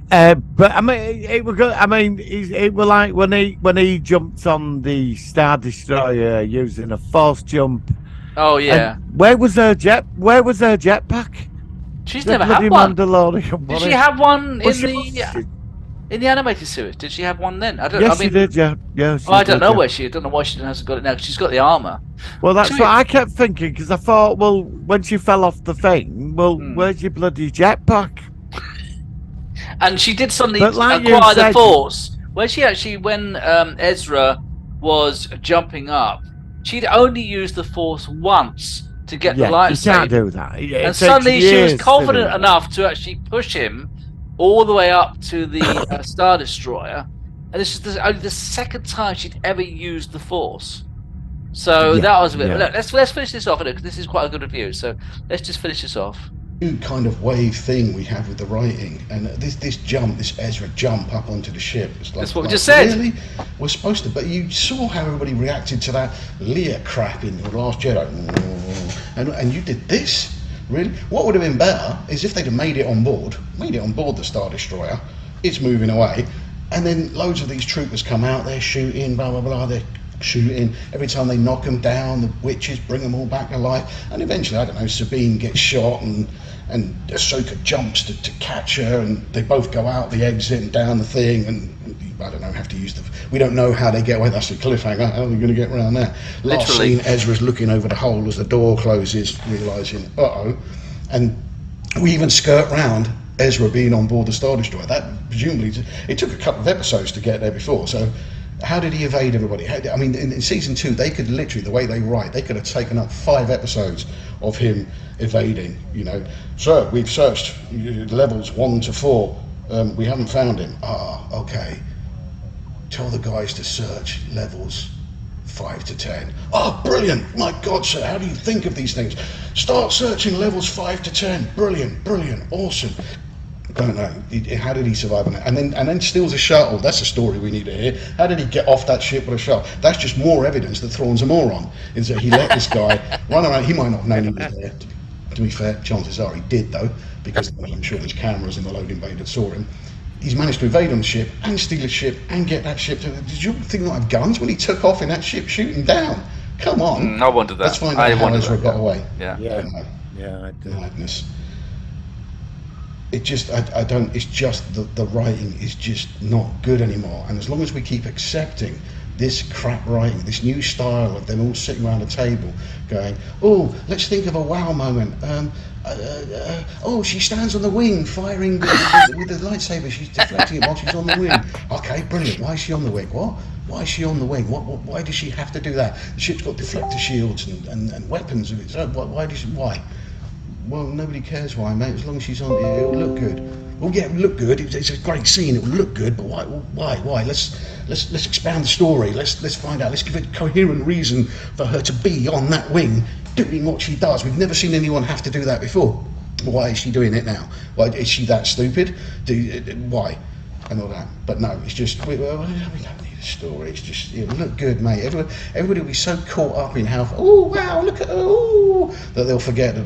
But I mean, it was good. I mean, it was like when he jumped on the Star Destroyer using a force jump. Oh yeah. Where was her jetpack? She's never had one. Did she have one in the animated series? Did she have one then? She did. Yeah. I don't know where she. I don't know why she hasn't got it now. 'Cause she's got the armor. Well, that's what I kept thinking because I thought, well, when she fell off the thing, where's your bloody jetpack? And she did suddenly acquire the Force. When Ezra was jumping up, she'd only used the Force once to get the lightsaber. You can't do that. And suddenly she was confident enough to actually push him all the way up to the Star Destroyer. And this is only the second time she'd ever used the Force. So that was a bit. Look, let's finish this off because this is quite a good review. So let's just finish this off. New kind of wave thing we have with the writing, and this Ezra jump up onto the ship. It's like, that's what we just said. Really? We're supposed to, but you saw how everybody reacted to that Leia crap in The Last Jedi, and you did this. Really? What would have been better is if they'd have made it on board the Star Destroyer. It's moving away, and then loads of these troopers come out. They're shooting, blah blah blah. They're shooting. Every time they knock them down, the witches bring them all back to life, and eventually, I don't know, Sabine gets shot and Ahsoka jumps to catch her, and they both go out the exit and down the thing, and I don't know, we don't know how they get away. That's the cliffhanger. How are we going to get around there? Last scene, Ezra's looking over the hole as the door closes, realising, and we even skirt round Ezra being on board the Star Destroyer. That presumably, it took a couple of episodes to get there before, so how did he evade everybody? I mean, in season 2, they could literally, the way they write, they could have taken up 5 episodes of him evading. You know, sir, we've searched levels 1 to 4. We haven't found him. Okay. Tell the guys to search levels 5 to 10. Oh, brilliant! My God, sir, how do you think of these things? Start searching levels 5 to 10. Brilliant, awesome. Don't know. How did he survive on that? And then steals a shuttle. That's a story we need to hear. How did he get off that ship with a shuttle? That's just more evidence that Thrawn's a moron. Is that he let this guy run around. He might not have known he was there. To be fair, chances are he did though, because I'm sure there's cameras in the loading bay that saw him. He's managed to evade on the ship and steal a ship and get that ship. Did you think not have guns when he took off in that ship shooting down? Come on. I wondered that. Let's find out how Ezra got away. I do. Madness. It just, I don't, it's just the writing is just not good anymore. And as long as we keep accepting this crap writing, this new style of them all sitting around a table going, oh, let's think of a wow moment. She stands on the wing firing with the lightsaber. She's deflecting it while she's on the wing. Okay, brilliant. Why is she on the wing? What? Why is she on the wing? Why does she have to do that? The ship's got deflector shields and weapons of its own. Why? Well, nobody cares why, mate. As long as she's on, it'll look good. Well, yeah, it'll look good. It's a great scene. It'll look good. But why? Let's expand the story. Let's find out. Let's give it a coherent reason for her to be on that wing, doing what she does. We've never seen anyone have to do that before. Why is she doing it now? Why is she that stupid? Why? And all that. But no, it's just we don't need a story. It's just it'll look good, mate. Everybody will be so caught up in how look at her, that they'll forget that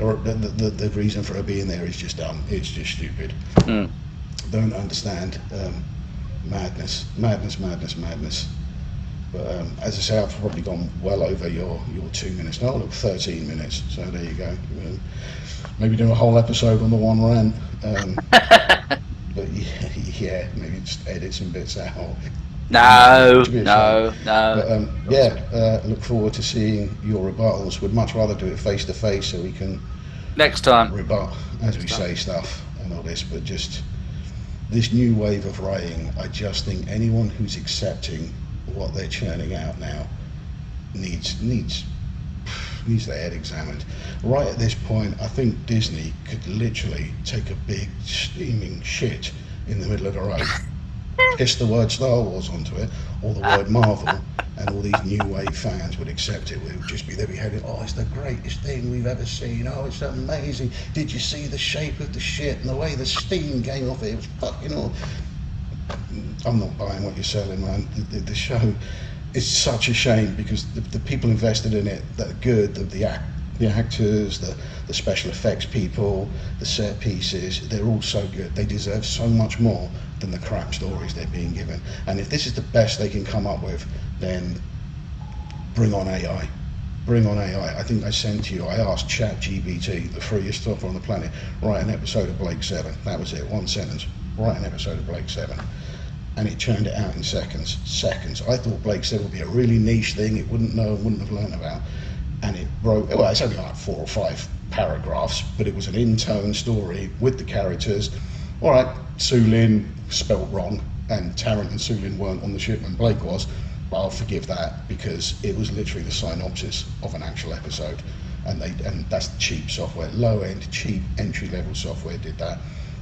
the reason for her being there is just dumb. It's just stupid. Don't understand. Madness. But as I say, I've probably gone well over your 2 minutes now. Look, 13 minutes. So there you go. Maybe do a whole episode on the one rant. But yeah, maybe just edit some bits out. No. But, look forward to seeing your rebuttals. Would much rather do it face to face so we can next time rebut as we say stuff and all this. But just this new wave of writing, I just think anyone who's accepting what they're churning out now needs their head examined. Right at this point, I think Disney could literally take a big steaming shit in the middle of the road, piss the word Star Wars onto it, or the word Marvel, and all these new wave fans would accept it. It would just be, they'd be heading, oh, it's the greatest thing we've ever seen, oh, it's amazing, did you see the shape of the shit and the way the steam came off it, it was fucking all... I'm not buying what you're selling, man. The show is such a shame, because the people invested in it that are good, the actors, the special effects people, the set pieces, they're all so good. They deserve so much more than the crap stories they're being given. And if this is the best they can come up with, then bring on AI. Bring on AI. I think I sent to you, I asked ChatGPT, the freest software on the planet, write an episode of Blake 7. That was it, one sentence. Write an episode of Blake 7. And it churned it out in seconds. I thought Blake 7 would be a really niche thing it wouldn't have learned about. And it broke, well, it's only like 4 or 5 paragraphs, but it was an in-tone story with the characters. All right, Sulin spelt wrong, and Tarrant and Sulin weren't on the ship when Blake was, but I'll forgive that, because it was literally the synopsis of an actual episode. And that's cheap software, low-end, cheap, entry-level software did that.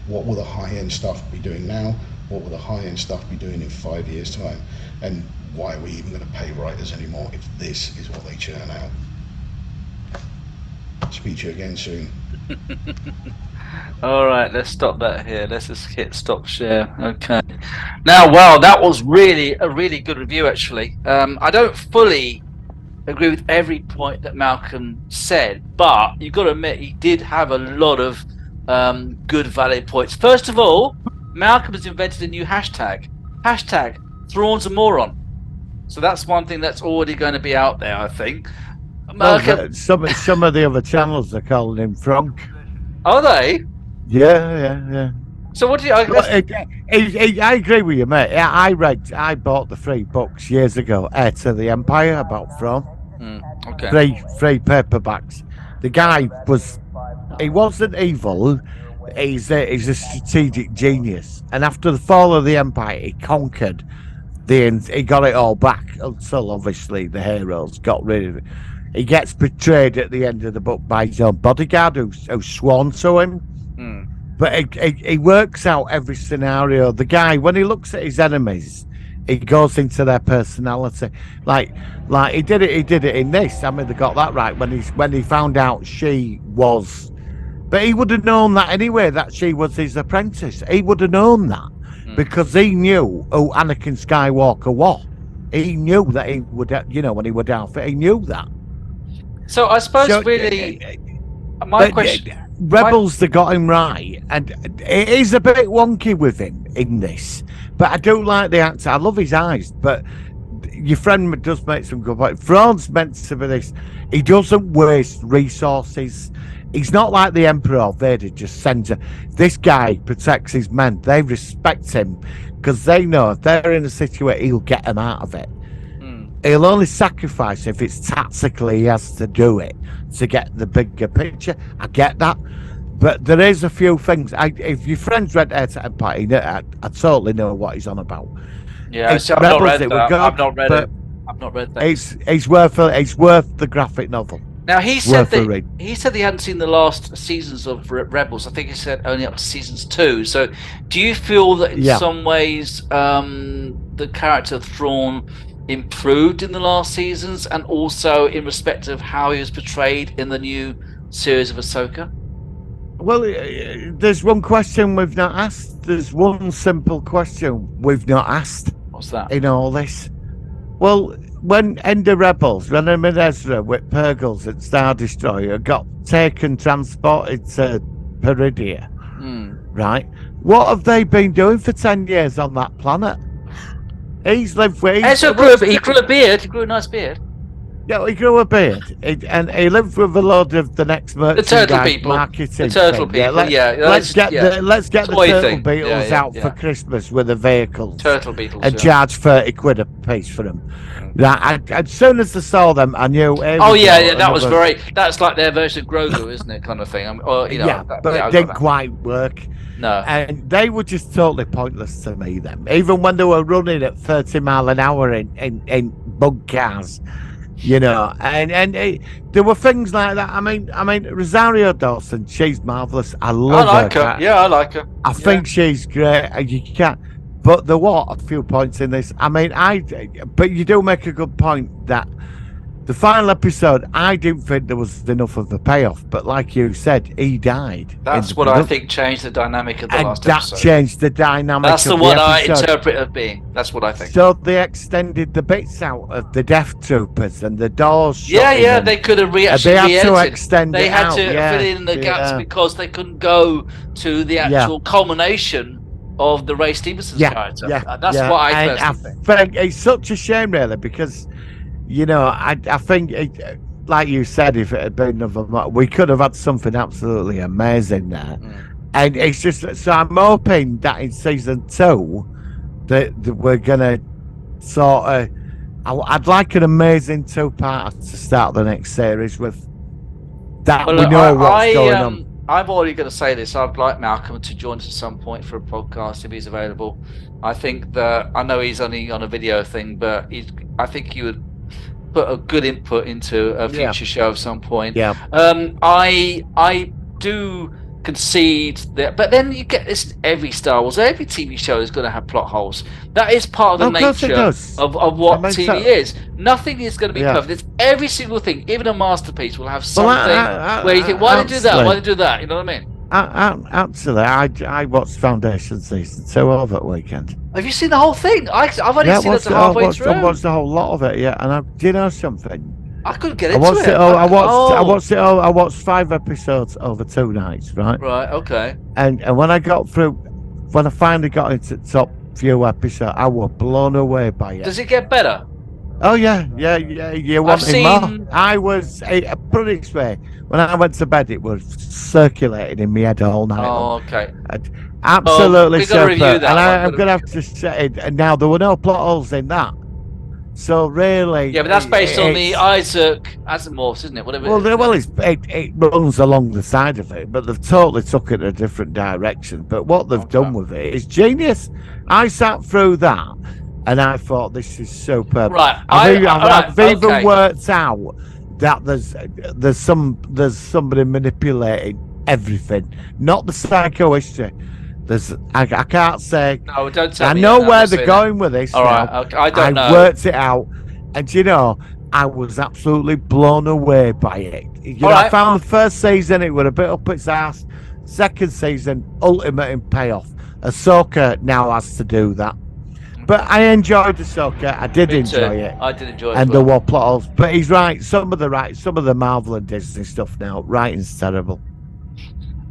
What will the high-end stuff be doing now? What will the high-end stuff be doing in 5 years' time? And why are we even going to pay writers anymore if this is what they churn out? Speak to you again soon. All right, let's stop that here. Let's just hit stop share. Okay. Now, wow, that was really a really good review, actually. I don't fully agree with every point that Malcolm said, but you've got to admit he did have a lot of good valid points. First of all, Malcolm has invented a new hashtag. Hashtag Thrawn's a moron. So that's one thing that's already going to be out there, I think. Well, some of the other channels are calling him Frank. Are they? Yeah. So what do you... I agree with you, mate. I bought the 3 books years ago, Heir to the Empire, about Thrawn. Okay. Three paperbacks. The guy he wasn't evil. He's a strategic genius. And after the fall of the Empire, he conquered he got it all back, until obviously the heroes got rid of it. He gets betrayed at the end of the book by his own bodyguard who's sworn to him. But he works out every scenario. The guy, when he looks at his enemies, he goes into their personality. Like he did it in this. I mean, they got that right when he found out she was, but he would have known that anyway, that she was his apprentice. He would have known that because he knew who Anakin Skywalker was. He knew that he would, when he would outfit, he knew that. So I suppose my question... Rebels, they got him right, and it is a bit wonky with him in this, but I do like the actor. I love his eyes, but your friend does make some good points. Thrawn's meant to be this. He doesn't waste resources. He's not like the Emperor Vader, just sends this guy protects his men. They respect him because they know if they're in a situation, he'll get them out of it. He'll only sacrifice if it's tactically he has to do it to get the bigger picture. I get that. But there is a few things. If your friend's read Heir to Empire, I totally know what he's on about. Yeah, I've not read that. I've not read it. I've not read that. It's worth the graphic novel. Now he said he hadn't seen the last seasons of Rebels. I think he said only up to seasons 2. So, do you feel that in some ways the character of Thrawn improved in the last seasons, and also in respect of how he was portrayed in the new series of Ahsoka? Well, there's one question we've not asked. There's one simple question we've not asked. What's that? In all this. Well, when Ender Rebels, when him and Ezra with Purgles at Star Destroyer got transported to Peridia, right? What have they been doing for 10 years on that planet? He's lived with... Ezra grew a beard. He grew a nice beard. Yeah, he grew a beard, and he lived with a load of the next merchandise turtle people. marketing. The turtle thing. people, yeah. Let's get the Toy turtle thing. beetles out for Christmas with the vehicles. Turtle beetles. And charge 30 quid a piece for them. As soon as I saw them, I knew. Oh yeah, that was very. That's like their version of Grogu, isn't it? Kind of thing. But it didn't quite work. No. And they were just totally pointless to me. Them, even when they were running at 30 mile an hour in bug cars. And there were things like that. I mean, Rosario Dawson, she's marvelous. I love her. Yeah, I like her. I think she's great. You can't. But there were a few points in this. I mean, but you do make a good point that the final episode, I didn't think there was enough of the payoff. But like you said, he died. That's what I think changed the dynamic of the last episode. That changed the dynamic. That's the one I interpret as being. That's what I think. So they extended the bits out of the Death Troopers and the doors. Yeah, they could have they had to extend They it had out, to fill in the gaps because they couldn't go to the actual culmination of the Ray Stevenson's character. That's what I think it's such a shame, really, because I think, like you said, if it had been another month, we could have had something absolutely amazing there. And it's just, so I'm hoping that in season 2 that we're gonna sort of. I'd like an amazing 2-part to start the next series with. That we know what's going on. I'm already going to say this. I'd like Malcolm to join us at some point for a podcast if he's available. I think that I know he's only on a video thing, but I think he would put a good input into a future show at some point. Yeah. I do concede that, but then you get this every Star Wars, every TV show is going to have plot holes. That is part of the nature of what TV is. Nothing is going to be perfect. It's every single thing, even a masterpiece, will have something where you think, why did you do that? Why did you do that? You know what I mean? Actually, I watched Foundation season 2 over the weekend. Have you seen the whole thing? I've only seen it halfway through. I watched the whole lot of it, and do you know something? I couldn't get into it. I watched it all. I watched 5 episodes over 2 nights, right? Right, okay. And when I finally got into the top few episodes, I was blown away by it. Does it get better? Oh yeah. You wanting more? I was put it this way: when I went to bed, it was circulating in my head all night. Oh, okay. Absolutely super. And I'm gonna have to say, and now there were no plot holes in that. So really, yeah, but that's based on the Isaac Asimov's, isn't it? Whatever. Well, it runs along the side of it, but they've totally took it a different direction. But what they've done with it is genius. I sat through that, and I thought this is superb. Right, I've even worked out that there's somebody manipulating everything, not the psycho history. I can't say. No, don't tell I me. know where they're going with this. All right, okay. I don't know. I worked it out, and I was absolutely blown away by it. I found the first season it was a bit up its ass. Second season, ultimate in payoff. Ahsoka now has to do that. But I enjoyed Ahsoka. I did enjoy it. I did enjoy it. And there were plot holes. But he's right. Some of the Marvel and Disney stuff now, writing's terrible.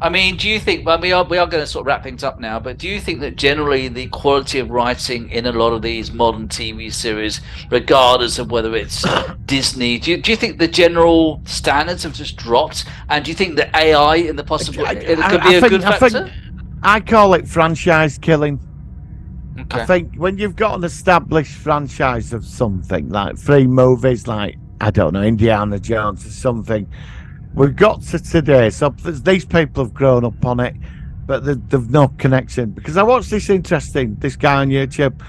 I mean, do you think, well, we are going to sort of wrap things up now, but do you think that generally the quality of writing in a lot of these modern TV series, regardless of whether it's Disney, do you think the general standards have just dropped? And do you think that AI in the possibility, it could be a good factor? I call it franchise killing. Okay. I think when you've got an established franchise of something, like 3 movies, like, I don't know, Indiana Jones or something, we've got to today, so these people have grown up on it, but they've no connection. Because I watched this guy on YouTube.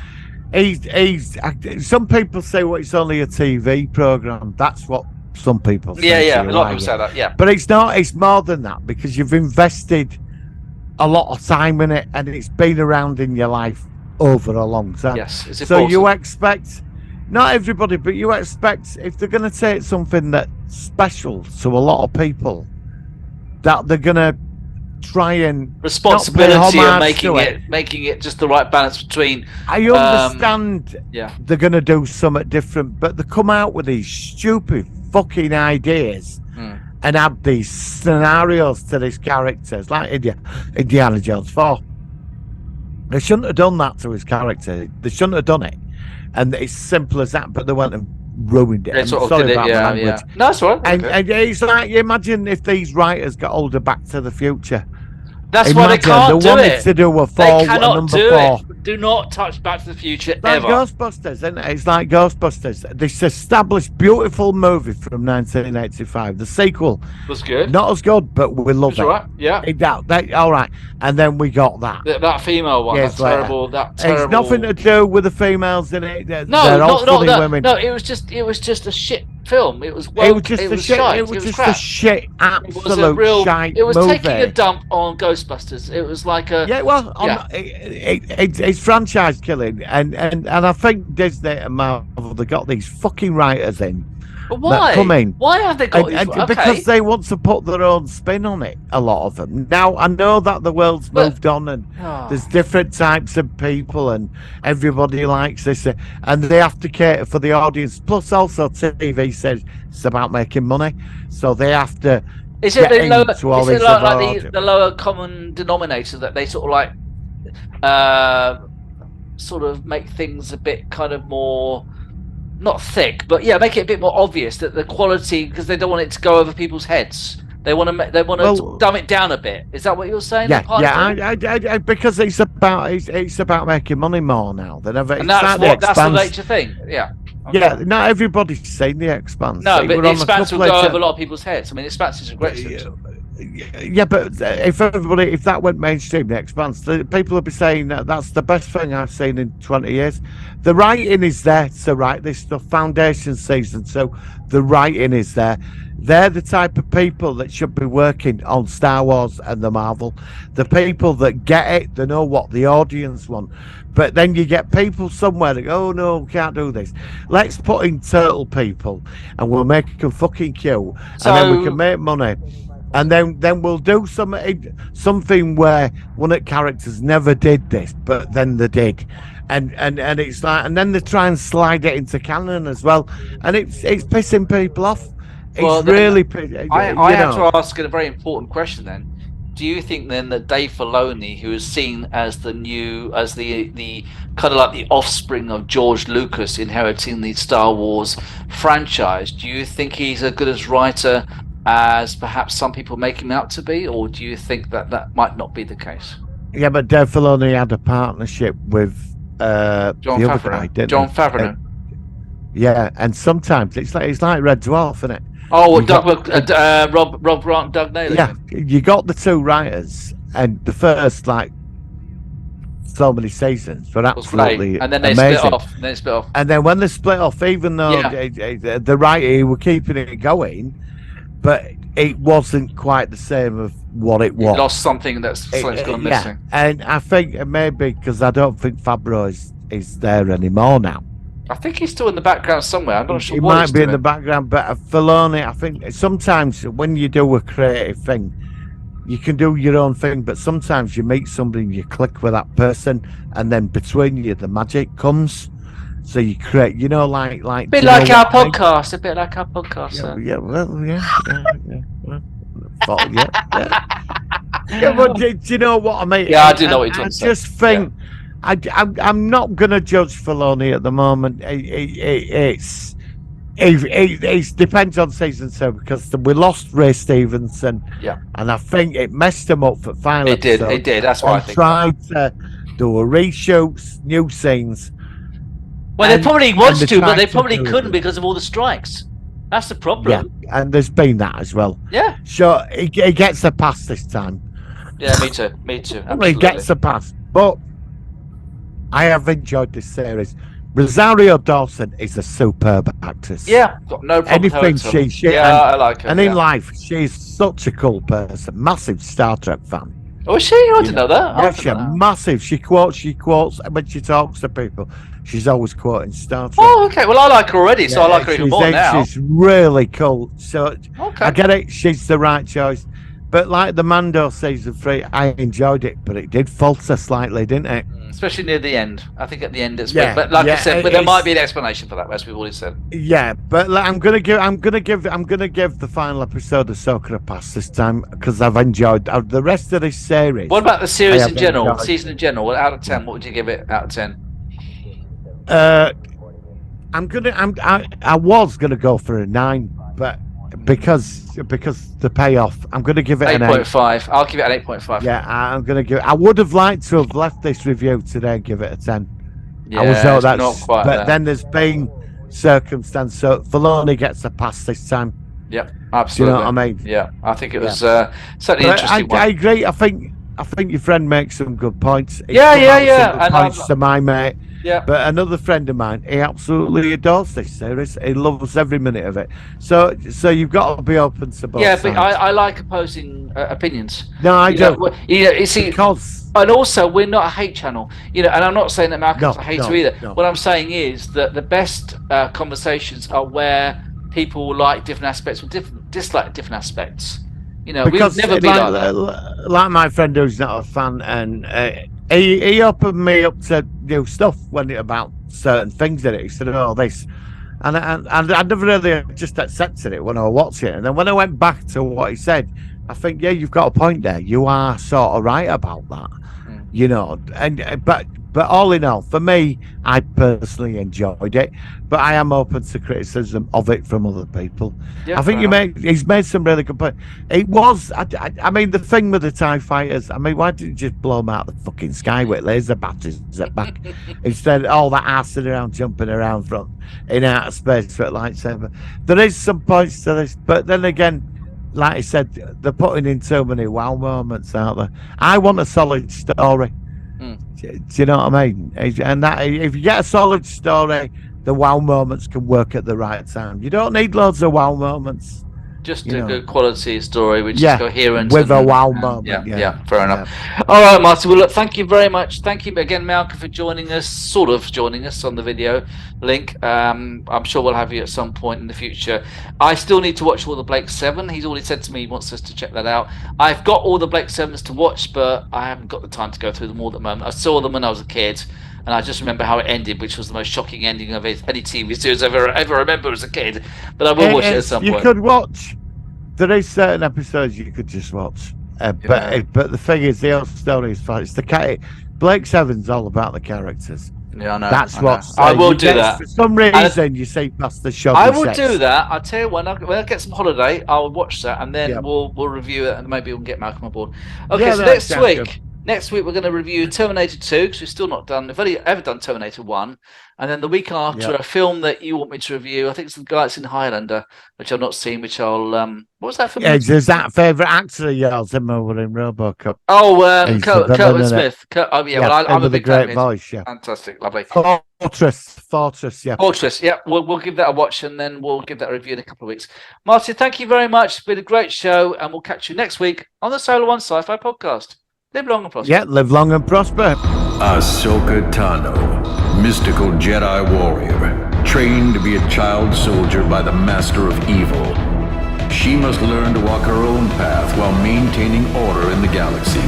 He's some people say, well, it's only a TV program. That's what some people say. Yeah, a lot of people say that, yeah. But it's not, it's more than that, because you've invested a lot of time in it, and it's been around in your life over a long time. Yes, it's so important. you expect, not everybody, but you expect, if they're going to take something that's special to a lot of people, that they're going to try and responsibility of making it just the right balance between. I understand they're going to do something different, but they come out with these stupid fucking ideas and add these scenarios to these characters, like Indiana Jones 4. They shouldn't have done that to his character. They shouldn't have done it. And it's simple as that, but they went and ruined it. They I'm sort of sorry did it, about my yeah, language. yeah. No, that's all right. And, Okay. and it's like, you imagine if these writers got hold of Back to the Future. That's why they can't they do wanted it. to do a They cannot number do 4. it. Do not touch Back to the Future It's like ever. Ghostbusters, isn't it? It's like Ghostbusters. This established, beautiful movie from 1985. The sequel Was good. not as good, but we love It's it. all right. Yeah. All right. And then we got that. That female one. Years That later. terrible. That terrible. It's nothing to do with the females in it. They're No, all funny that. women. No, it was just a shit film. It was woke, It was just a shit. shite. It was just crap. a shit, It was absolute a real. shite It was movie. taking a dump on Ghostbusters. It was like a. Yeah, well, Yeah. It's franchise killing, and I think Disney and Marvel, they got these fucking writers in. But why? Come in. Why have they got? Okay. Because they want to put their own spin on it. A lot of them. Now I know that the world's moved on, and there's different types of people, and everybody likes this, and they have to cater for the audience. Plus, also TV says it's about making money, so they have to. Is it the lower? into all Is it these like other the lower common denominator that they sort of like, sort of make things a bit kind of more. Not thick, but yeah, make it a bit more obvious that the quality, because they don't want it to go over people's heads. They want to dumb it down a bit. Is that what you're saying? Yeah, I because it's about making money more now than ever. And that's the nature thing. Yeah. Okay. Yeah, not everybody's seen The Expanse. No, but The Expanse will go over a lot of people's heads. I mean, The Expanse is a great series. Yeah, but if that went mainstream, The Expanse, people would be saying that's the best thing I've seen in 20 years. The writing is there to write this stuff. Foundation season, so the writing is there. They're the type of people that should be working on Star Wars and the Marvel. The people that get it, they know what the audience want. But then you get people somewhere that go, oh no, we can't do this. Let's put in turtle people and we'll make them fucking cute. And then we can make money. And then we'll do something where one of the characters never did this, but then they did. And it's like, and then they try and slide it into canon as well. And it's pissing people off. It's really. I have to ask a very important question then. Do you think then that Dave Filoni, who is seen as the kind of like the offspring of George Lucas inheriting the Star Wars franchise, do you think he's as good as writer as perhaps some people make him out to be, or do you think that might not be the case? Yeah, but Dave Filoni had a partnership with John Favreau. Yeah, and sometimes it's like Red Dwarf, isn't it? Oh, Rob Grant, Doug Naylor. Yeah, you got the two writers, and the first so many seasons were absolutely and then they amazing. split off. And then when they split off, even though the writer were keeping it going, but it wasn't quite the same of what it was. It lost something that's gone missing. And I think maybe because I don't think Favreau is there anymore now. I think he's still in the background somewhere. I'm not sure. He might be in the background, but Filoni, I think sometimes when you do a creative thing, you can do your own thing, but sometimes you meet somebody and you click with that person, and then between you the magic comes. So you create, like a bit like our podcast. A bit like our podcast. Yeah, but do you know what I mean? Yeah, I do know what you're talking about. I just think I'm not going to judge Filoni at the moment. It depends on season 2 because we lost Ray Stevenson. Yeah, and I think it messed him up for final. It did. That's why I think. Tried to do a reshoots, new scenes. Well, they probably wanted to, but they probably couldn't because of all the strikes. That's the problem. Yeah, and there's been that as well. Yeah. So he gets a pass this time. Yeah, me too. Absolutely. He gets a pass, but I have enjoyed this series. Rosario Dawson is a superb actress. Yeah, got no problem. Anything she I like her. And in life, she's such a cool person. Massive Star Trek fan. Oh, is she? I didn't know that. Yeah, she's massive. She quotes when she talks to people. She's always quoting Star Trek. Oh, okay. Well, I like her already, so I like her even more now. She's really cool. So I get it. She's the right choice. But like the Mando season 3, I enjoyed it, but it did falter slightly, didn't it? Especially near the end. I think at the end it's good. But like I said, there might be an explanation for that, as we've already said. Yeah, but I'm gonna give the final episode of Ahsoka a pass this time because I've enjoyed the rest of this series. What about the series in general? Season in general? Out of 10, what would you give it out of 10? I was gonna go for a 9, but because the payoff, I'm gonna give it an 8. 8.5. I'll give it an 8.5. Yeah, I'm gonna give. I would have liked to have left this review today and give it a 10. Yeah, I was it's that's not quite but there. then there's been circumstance, so Filoni gets a pass this time. Yep, Do you absolutely. know what I mean? Yeah, I think it was certainly But interesting. I agree. I think your friend makes some good points. He's Yeah, come yeah, out with yeah. some good And points to my mate. Yeah. But another friend of mine, he absolutely adores this series. He loves every minute of it. So you've got to be open to both Yeah, sides. but I like opposing opinions. No, I don't. You see, Because and also we're not a hate channel, and I'm not saying that Malcolm's a hater either. no. What I'm saying is that the best conversations are where people like different aspects or dislike different aspects. because we'd never be like that. Like my friend who's not a fan, and he opened me up to new stuff about certain things in it. He said, "Oh, this," and I never really just accepted it when I watched it. And then when I went back to what he said, I think, yeah, you've got a point there. You are sort of right about that, And but all in all, for me, I personally enjoyed it, but I am open to criticism of it from other people. Yeah, I think he's made some really good points. It was, I mean, the thing with the TIE fighters, I mean, why didn't you just blow them out of the fucking sky with laser batteries at back instead of all that arsing around, jumping around in outer space for a lightsaber? There is some points to this, but then again, like I said, they're putting in too many wow moments out there. I want a solid story. Do you know what I mean? And that if you get a solid story, the wow moments can work at the right time. You don't need loads of wow moments. Just a good quality story, which is coherent. With a wow moment. Yeah, fair enough. All right, Martin. Well, look, thank you very much. Thank you again, Malcolm, for joining us on the video link. I'm sure we'll have you at some point in the future. I still need to watch all the Blake 7. He's already said to me he wants us to check that out. I've got all the Blake 7s to watch, but I haven't got the time to go through them all at the moment. I saw them when I was a kid, and I just remember how it ended, which was the most shocking ending of any TV series I've ever remember as a kid. But I will watch it at some point. You could watch. There is certain episodes you could just watch, but the thing is, the whole story is fun. It's the Blake 7's all about the characters. Yeah, I know. That's what I will do that. For some reason, you see past the show. I will do that. I'll tell you when I get some holiday, I'll watch that, and then we'll review it, and maybe we'll get Malcolm on board. Okay, so next week we're going to review Terminator 2 because we've still not done. We've only ever done Terminator 1, and then the week after a film that you want me to review. I think it's The Galaxy in Highlander, which I've not seen. Which I'll what was that for? Yeah, is that favourite actor of yours him over in RoboCop? Oh, Kurtwood Smith. I'm a big fan of his. Voice. Yeah, fantastic, lovely. Fortress. Yeah, Fortress. Yeah, we'll give that a watch, and then we'll give that a review in a couple of weeks. Martin, thank you very much. It's been a great show, and we'll catch you next week on the Solar One Sci-Fi Podcast. Live long and prosper. Yeah, live long and prosper. Ahsoka Tano, mystical Jedi warrior, trained to be a child soldier by the master of evil. She must learn to walk her own path while maintaining order in the galaxy.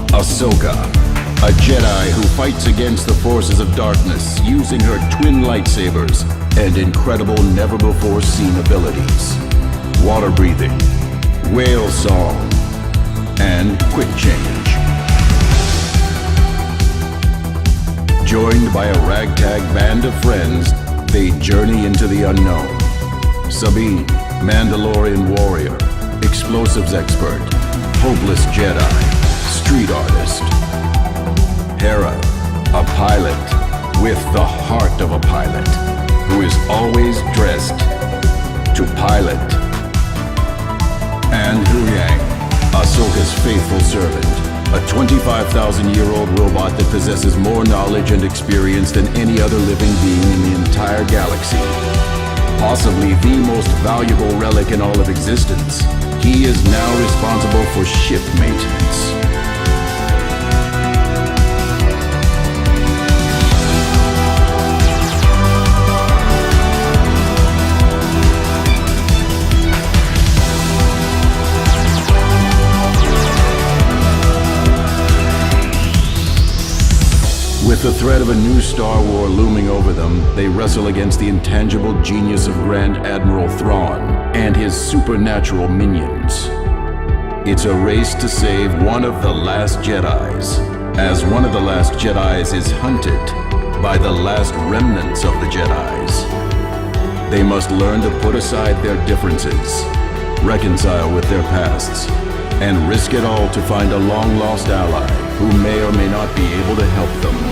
Ahsoka, a Jedi who fights against the forces of darkness using her twin lightsabers and incredible never-before-seen abilities. Water breathing, whale song, and quick change. Joined by a ragtag band of friends, they journey into the unknown. Sabine, Mandalorian warrior, explosives expert, hopeless Jedi, street artist. Hera, a pilot with the heart of a pilot, who is always dressed to pilot. And Huyang, Ahsoka's faithful servant, a 25,000-year-old robot that possesses more knowledge and experience than any other living being in the entire galaxy. Possibly the most valuable relic in all of existence. He is now responsible for ship maintenance. With the threat of a new Star War looming over them, they wrestle against the intangible genius of Grand Admiral Thrawn and his supernatural minions. It's a race to save one of the last Jedis, as one of the last Jedis is hunted by the last remnants of the Jedis. They must learn to put aside their differences, reconcile with their pasts, and risk it all to find a long-lost ally who may or may not be able to help them.